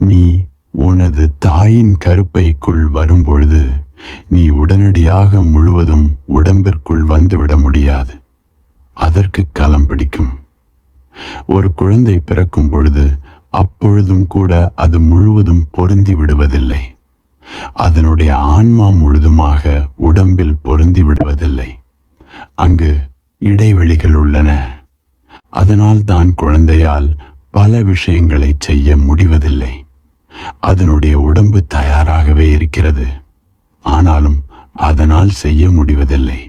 நீ உனது தாயின் கருப்பைக்குள் வரும்பொழுது நீ உடனடியாக முழுவதும் உடம்பிற்குள் வந்துவிட முடியாது. அதற்கு காலம் பிடிக்கும். ஒரு குழந்தை பிறக்கும் பொழுது அப்பொழுதும் கூட அது முழுவதும் பொருந்தி விடுவதில்லை. அதனுடைய ஆன்மா முழுதுமாக உடம்பில் பொருந்தி விடுவதில்லை. அங்கு இடைவெளிகள் உள்ளன. அதனால் தான் குழந்தையால் பல விஷயங்களை செய்ய முடிவதில்லை. அதனுடைய உடம்பு தயாராகவே இருக்கிறது. ஆனாலும் அதனால் செய்ய முடிவதில்லை.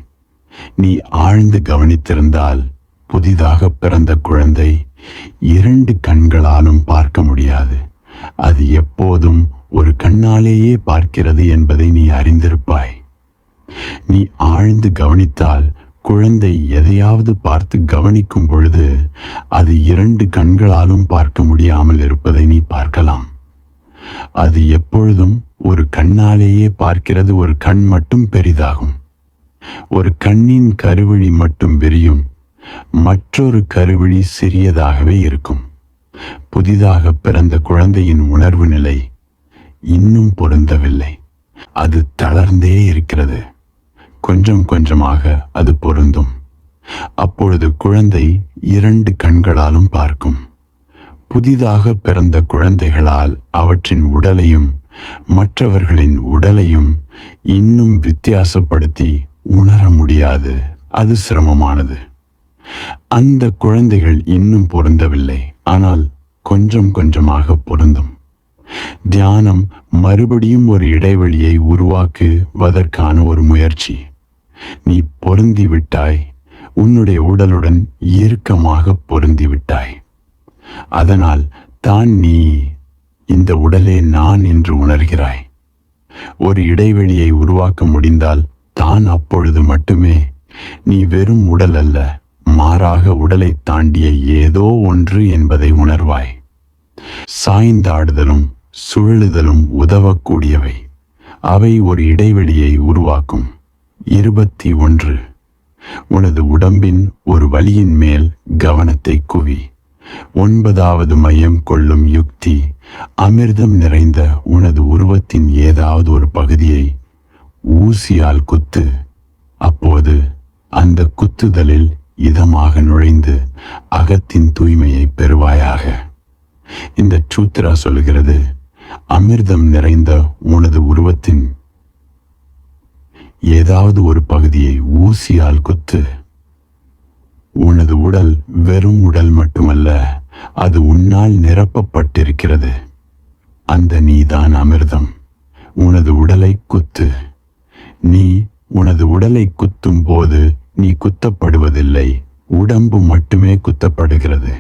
நீ ஆழ்ந்து கவனித்திருந்தால், புதிதாக பிறந்த குழந்தை 2 கண்களாலும் பார்க்க முடியாது. அது எப்போதும் ஒரு கண்ணாலேயே பார்க்கிறது என்பதை நீ அறிந்திருப்பாய். நீ ஆழ்ந்து கவனித்தால், குழந்தை எதையாவது பார்த்து கவனிக்கும் பொழுது அது 2 கண்களாலும் பார்க்க முடியாமல் இருப்பதை நீ பார்க்கலாம். அது எப்பொழுதும் ஒரு கண்ணாலேயே பார்க்கிறது. ஒரு கண் மட்டும் பெரிதாகும். ஒரு கண்ணின் கருவிழி மட்டும் விரியும். மற்றொரு கருவிழி சிறியதாகவே இருக்கும். புதிதாக பிறந்த குழந்தையின் உணர்வு நிலை இன்னும் பொருந்தவில்லை. அது தளர்ந்தே இருக்கிறது. கொஞ்சம் கொஞ்சமாக அது பொருந்தும். அப்பொழுது குழந்தை 2 கண்களாலும் பார்க்கும். புதிதாக பிறந்த குழந்தைகளால் அவற்றின் உடலையும் மற்றவர்களின் உடலையும் இன்னும் வித்தியாசப்படுத்தி உணர முடியாது. அது சிரமமானது. அந்த குழந்தைகள் இன்னும் பொருந்தவில்லை, ஆனால் கொஞ்சம் கொஞ்சமாக பொருந்தும். தியானம் மறுபடியும் ஒரு இடைவெளியை உருவாக்குவதற்கான ஒரு முயற்சி. நீ பொருந்திவிட்டாய், உன்னுடைய உடலுடன் இறுக்கமாக பொருந்திவிட்டாய். அதனால் தான் நீ இந்த உடலே நான் என்று உணர்கிறாய். ஒரு இடைவெளியை உருவாக்க முடிந்தால் தான் அப்பொழுது மட்டுமே நீ வெறும் உடல் அல்ல, மாறாக உடலை தாண்டிய ஏதோ ஒன்று என்பதை உணர்வாய். சாய்ந்தாடுதலும் சுழலுதலும் உதவக்கூடியவை. அவை ஒரு இடைவெளியை உருவாக்கும். 21. உனது உடம்பின் ஒரு வலியின் மேல் கவனத்தை குவி. 9வது மையம் கொள்ளும் யுக்தி. அமிர்தம் நிறைந்த உனது உருவத்தின் ஏதாவது ஒரு பகுதியை ஊசியால் குத்து. அப்போது அந்த குத்துதலில் இதமாக நுழைந்து அகத்தின் தூய்மையை பெறுவாயாக. இந்த சூத்ரா சொல்கிறது, அமிர்தம் நிறைந்த உனது உருவத்தின் ஏதாவது ஒரு பகுதியை ஊசியால் குத்து. உனது உடல் வெறும் உடல் மட்டுமல்ல, அது உன்னால் நிரப்பப்பட்டிருக்கிறது. அந்த நீதான் அமிர்தம். உனது உடலை குத்து. நீ உனது உடலை குத்தும் போது நீ குத்தப்படுவதில்லை, உடம்பு மட்டுமே குத்தப்படுகிறது.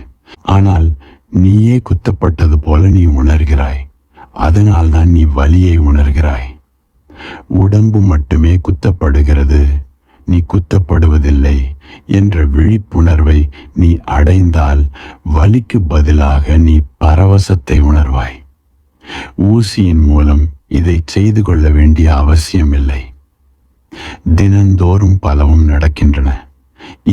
ஆனால் நீயே குத்தப்பட்டது போல நீ உணர்கிறாய். அதனால்தான் நீ வலியை உணர்கிறாய். உடம்பு மட்டுமே குத்தப்படுகிறது, நீ குத்தப்படுவதில்லை என்ற விழிப்புணர்வை நீ அடைந்தால் வலிக்கு பதிலாக நீ பரவசத்தை உணர்வாய். ஊசியின் மூலம் இதை செய்து கொள்ள வேண்டிய அவசியமில்லை. தினந்தோறும் பலவும் நடக்கின்றன.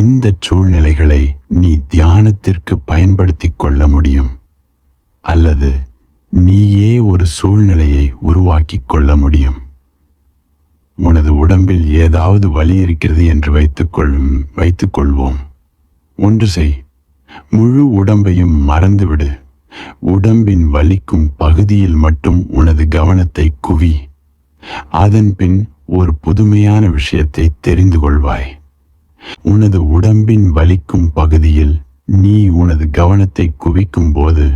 இந்த சூழ்நிலைகளை நீ தியானத்திற்கு பயன்படுத்தி கொள்ள முடியும். அல்லது நீயே ஒரு சூழ்நிலையை உருவாக்கி கொள்ள முடியும். உனது உடம்பில் ஏதாவது வலி இருக்கிறது என்று வைத்துக் கொள்வோம். ஒன்று செய், முழு உடம்பையும் மறந்துவிடு. உடம்பின் வலிக்கும் பகுதியில் மட்டும் உனது கவனத்தை குவி. அதன் பின் ஒரு புதுமையான விஷயத்தை தெரிந்து கொள்வாய். உனது உடம்பின் வலிக்கும் பகுதியில் நீ உனது கவனத்தை குவிக்கும் போது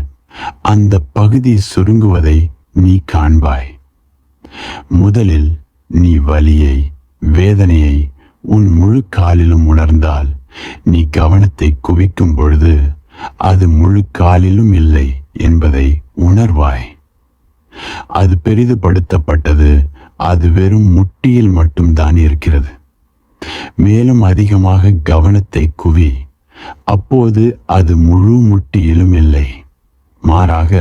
அந்த பகுதி சுருங்குவதை நீ காண்பாய். முதலில் நீ வலியை, வேதனையை உன் முழு காலிலும் உணர்ந்தால், நீ கவனத்தை குவிக்கும் பொழுது அது முழு காலிலும் இல்லை என்பதை உணர்வாய். அது பெரிதுபடுத்தப்பட்டது. அது வெறும் முட்டியில் மட்டும்தான் இருக்கிறது. மேலும் அதிகமாக கவனத்தை குவி. அப்போது அது முழு முட்டியிலும் இல்லை, மாறாக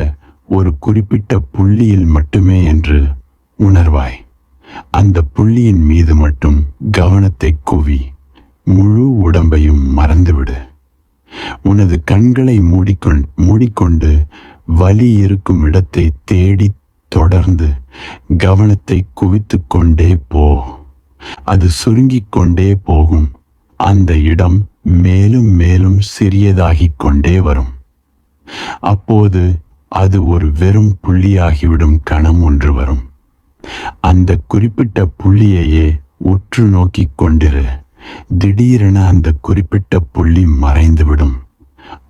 ஒரு குறிப்பிட்ட புள்ளியில் மட்டுமே என்று உணர்வாய். அந்த புள்ளியின் மீது மட்டும் கவனத்தை குவி. முழு உடம்பையும் மறந்துவிடு. உனது கண்களை மூடிக்கொண்டு வலி இருக்கும் இடத்தை தேடி தொடர்ந்து கவனத்தை குவித்து கொண்டே போ. அது சுருங்கிக் கொண்டே போகும். அந்த இடம் மேலும் மேலும் சிறியதாகிக் கொண்டே வரும். அப்போது அது ஒரு வெறும் புள்ளியாகிவிடும் கணம் ஒன்று வரும். அந்த குறிப்பிட்ட புள்ளியையே உற்று நோக்கிக் கொண்டிரு. திடீரென அந்த குறிப்பிட்ட புள்ளி மறைந்துவிடும்.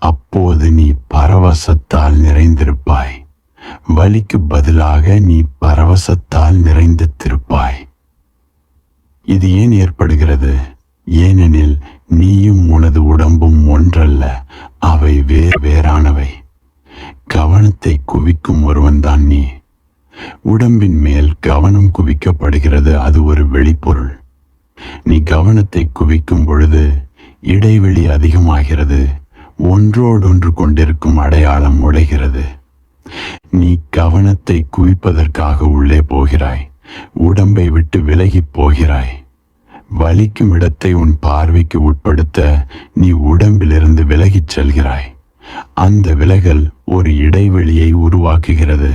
அப்போது நீ பரவசத்தால் நிறைந்திருப்பாய். வலிக்கு பதிலாக நீ பரவசத்தால் நிறைந்திருப்பாய். இது ஏன் ஏற்படுகிறது? ஏனெனில் நீயும் உனது உடம்பும் ஒன்றல்ல, அவை வேறானவை. கவனத்தை குவிக்கும் ஒருவன்தான் நீ. உடம்பின் மேல் கவனம் குவிக்கப்படுகிறது. அது ஒரு வெளிப்பொருள். நீ கவனத்தை குவிக்கும் பொழுது இடைவெளி அதிகமாகிறது. ஒன்றோடொன்று கொண்டிருக்கும் அடையாளம் உடைகிறது. நீ கவனத்தை குவிப்பதற்காக உள்ளே போகிறாய். உடம்பை விட்டு விலகி போகிறாய். வலிக்கும் இடத்தை உன் பார்வைக்கு உட்படுத்த நீ உடம்பிலிருந்து விலகிச் செல்கிறாய். அந்த விலகல் ஒரு இடைவெளியை உருவாக்குகிறது.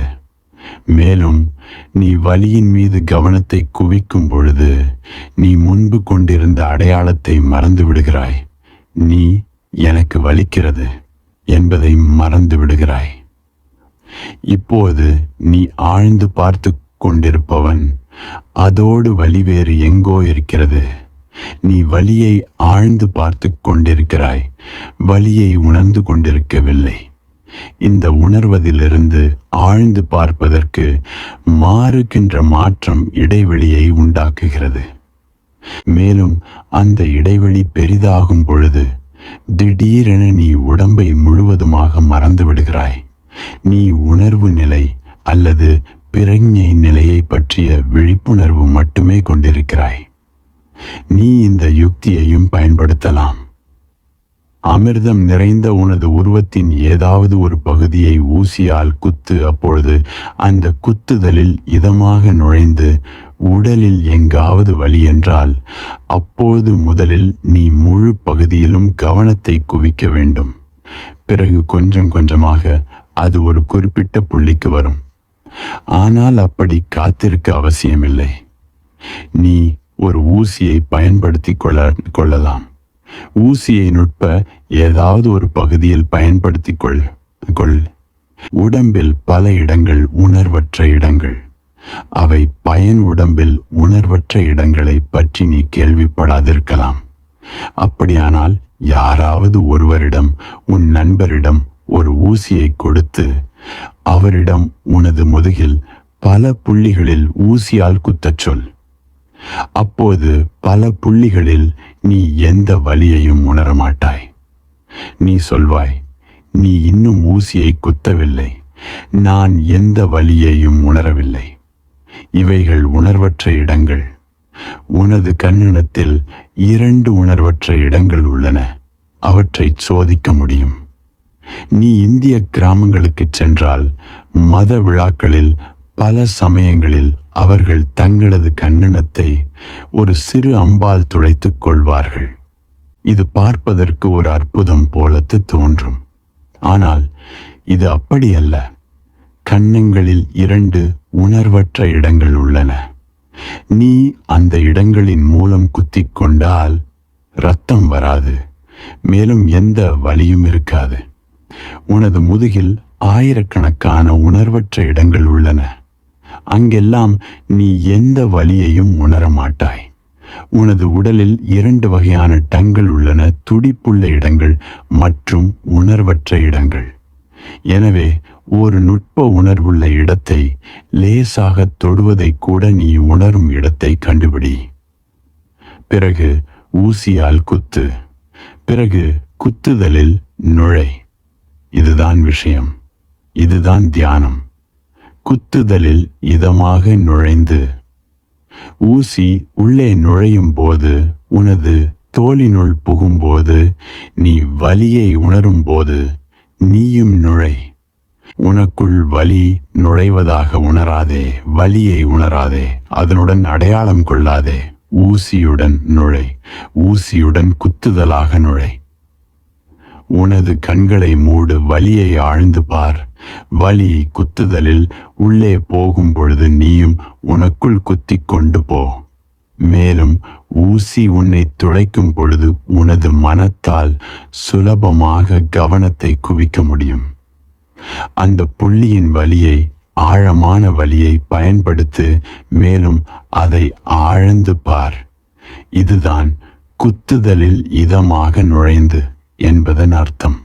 மேலும் நீ வலியின் மீது கவனத்தை குவிக்கும் பொழுது நீ முன்பு கொண்டிருந்த அடையாளத்தை மறந்து விடுகிறாய். நீ எனக்கு வலிக்கிறது என்பதை மறந்து விடுகிறாய். இப்போது நீ ஆழ்ந்து பார்த்து கொண்டிருப்பவன் அதோடு வலி வேறு எங்கோ இருக்கிறது. நீ வலியை ஆழ்ந்து பார்த்து கொண்டிருக்கிறாய், வலியை உணர்ந்து கொண்டிருக்கவில்லை. இந்த உணர்வதிலிருந்து ஆழ்ந்து பார்ப்பதற்கு மாறுகின்ற மாற்றம் இடைவெளியை உண்டாக்குகிறது. மேலும் அந்த இடைவெளி பெரிதாகும் பொழுது திடீரென நீ உடம்பை முழுவதுமாக மறந்து விடுகிறாய். நீ உணர்வு நிலை அல்லது பிரஞ்ஞை நிலையை பற்றிய விழிப்புணர்வு மட்டுமே கொண்டிருக்கிறாய். நீ இந்த யுக்தியையும் பயன்படுத்தலாம். அமிர்தம் நிறைந்த உனது உருவத்தின் ஏதாவது ஒரு பகுதியை ஊசியால் குத்து. அப்பொழுது அந்த குத்துதலில் இதமாக நுழைந்து உடலில் எங்காவது வலி என்றால் அப்போது முதலில் நீ முழு பகுதியிலும் கவனத்தை குவிக்க வேண்டும். பிறகு கொஞ்சம் கொஞ்சமாக அது ஒரு குறிப்பிட்ட புள்ளிக்கு வரும். ஆனால் அப்படி காத்திருக்க அவசியமில்லை. நீ ஒரு ஊசியை பயன்படுத்தி கொள்ளலாம். ஊசியை நுட்ப ஏதாவது ஒரு பகுதியில் பயன்படுத்தி கொள். உடம்பில் பல இடங்கள் உணர்வற்ற இடங்கள். அவை பயன் உடம்பில் உணர்வற்ற இடங்களை பற்றி நீ கேள்விப்படாதிருக்கலாம். அப்படியானால் யாராவது ஒருவரிடம், உன் நண்பரிடம் ஒரு ஊசியை கொடுத்து அவரிடம் உனது முதுகில் பல புள்ளிகளில் ஊசியால் குத்தச் சொல். அப்போது பல புள்ளிகளில் நீ எந்த வலியையும் உணரமாட்டாய். நீ சொல்வாய், நீ இன்னும் ஊசியை குத்தவில்லை, நான் எந்த வலியையும் உணரவில்லை. இவைகள் உணர்வற்ற இடங்கள். உனது கண்ணனத்தில் 2 உணர்வற்ற இடங்கள் உள்ளன. அவற்றை சோதிக்க முடியும். நீ இந்திய கிராமங்களுக்கு சென்றால் மத விழாக்களில் பல சமயங்களில் அவர்கள் தங்களது கண்ணனத்தை ஒரு சிறு அம்பால் துளைத்துக் கொள்வார்கள். இது பார்ப்பதற்கு ஒரு அற்புதம் போலத்து தோன்றும். ஆனால் இது அப்படியல்ல. கன்னங்களில் 2 உணர்வற்ற இடங்கள் உள்ளன. நீ அந்த இடங்களின் மூலம் குத்திக் கொண்டால் இரத்தம் வராது, மேலும் எந்த வலியும் இருக்காது. உனது முதுகில் ஆயிரக்கணக்கான உணர்வற்ற இடங்கள் உள்ளன. அங்கெல்லாம் நீ எந்த வலியையும் உணர மாட்டாய். உனது உடலில் 2 வகையான டங்கள் உள்ளன: துடிப்புள்ள இடங்கள் மற்றும் உணர்வற்ற இடங்கள். எனவே ஒரு நுட்ப உணர்வுள்ள இடத்தை லேசாக தொடுவதை கூட நீ உணரும் இடத்தை கண்டுபிடி. பிறகு ஊசியால் குத்து. பிறகு குத்துதலில் நுழை. இதுதான் விஷயம். இதுதான் தியானம். குத்துதலில் இதமாக நுழைந்து ஊசி உள்ளே நுழையும் போது, உனது தோலினுள் புகும்போது, நீ வலியை உணரும் போது நீயும் நுழை. உனக்குள் வலி நுழைவதாக உணராதே. வலியை உணராதே. அதனுடன் அடையாளம் கொள்ளாதே. ஊசியுடன் நுழை. ஊசியுடன் குத்துதலாக நுழை. உனது கண்களை மூடு. வலியை ஆழ்ந்து பார். வலி குத்துதலில் உள்ளே போகும் பொழுது நீயும் உனக்குள் குத்திக் கொண்டு போ. மேலும் ஊசி உன்னை துளைக்கும் பொழுது உனது மனத்தால் சுலபமாக கவனத்தை குவிக்க முடியும். அந்த புள்ளியின் வலியை, ஆழமான வலியை பயன்படுத்து. மேலும் அதை ஆழ்ந்து பார். இதுதான் குத்துதலில் இதமாக நுழைந்து என்பதன் அர்த்தம்.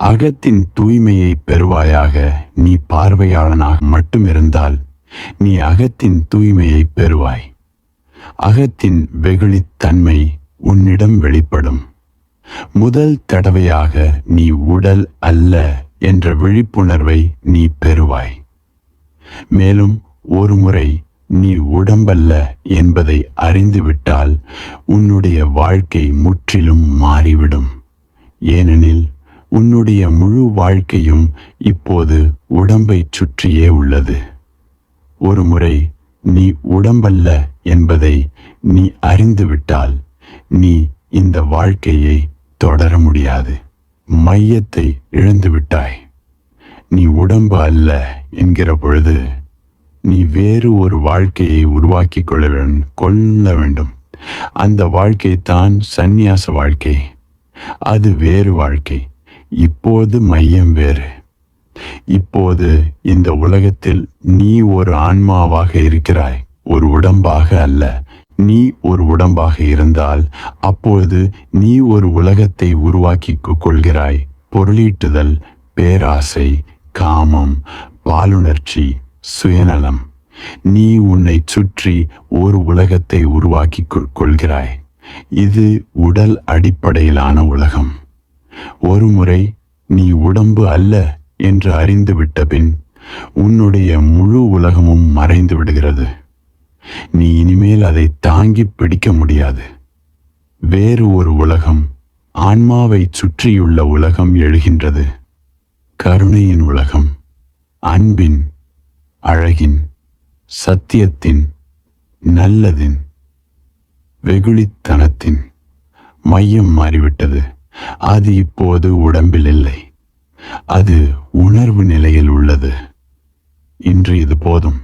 அகத்தின் தூய்மையை பெறுவாயாக. நீ பார்வையாளனாக மட்டும் இருந்தால் நீ அகத்தின் தூய்மையை பெறுவாய். அகத்தின் வெகுளித்தன்மை உன்னிடம் வெளிப்படும். முதல் தடவையாக நீ உடல் அல்ல என்ற விழிப்புணர்வை நீ பெறுவாய். மேலும் ஒரு முறை நீ உடம்பல்ல என்பதை அறிந்துவிட்டால் உன்னுடைய வாழ்க்கை முற்றிலும் மாறிவிடும். ஏனெனில் உன்னுடைய முழு வாழ்க்கையும் இப்போது உடம்பை சுற்றியே உள்ளது. ஒரு முறை நீ உடம்பல்ல என்பதை நீ அறிந்துவிட்டால் நீ இந்த வாழ்க்கையை தொடர முடியாது. மையத்தை இழந்து விட்டாய். நீ உடம்பு அல்ல என்கிற பொழுது நீ வேறு ஒரு வாழ்க்கையை உருவாக்கி கொள்ள வேண்டும். அந்த வாழ்க்கை தான் சந்நியாச வாழ்க்கை. அது வேறு வாழ்க்கை. இப்போது மையம் வேறு. இப்போது இந்த உலகத்தில் நீ ஒரு ஆன்மாவாக இருக்கிறாய், ஒரு உடம்பாக அல்ல. நீ ஒரு உடம்பாக இருந்தால் அப்போது நீ ஒரு உலகத்தை உருவாக்கி கொள்கிறாய். பொருளீட்டுதல், பேராசை, காமம், பாலுணர்ச்சி, சுயநலம். நீ உன்னை சுற்றி ஒரு உலகத்தை உருவாக்கி கொள்கிறாய். இது உடல் அடிப்படையிலான உலகம். ஒருமுறை நீ உடம்பு அல்ல என்று அறிந்துவிட்ட பின் உன்னுடைய முழு உலகமும் மறைந்து விடுகிறது. நீ இனிமேல் அதை தாங்கி பிடிக்க முடியாது. வேறு ஒரு உலகம், ஆன்மாவை சுற்றியுள்ள உலகம் எழுகின்றது. கருணையின் உலகம், அன்பின், அழகின், சத்தியத்தின், நல்லதின், வெகுளித்தனத்தின் மையம் மாறிவிட்டது. அது இப்போது உடம்பில் இல்லை, அது உணர்வு நிலையில் உள்ளது. இன்று இது போதும்.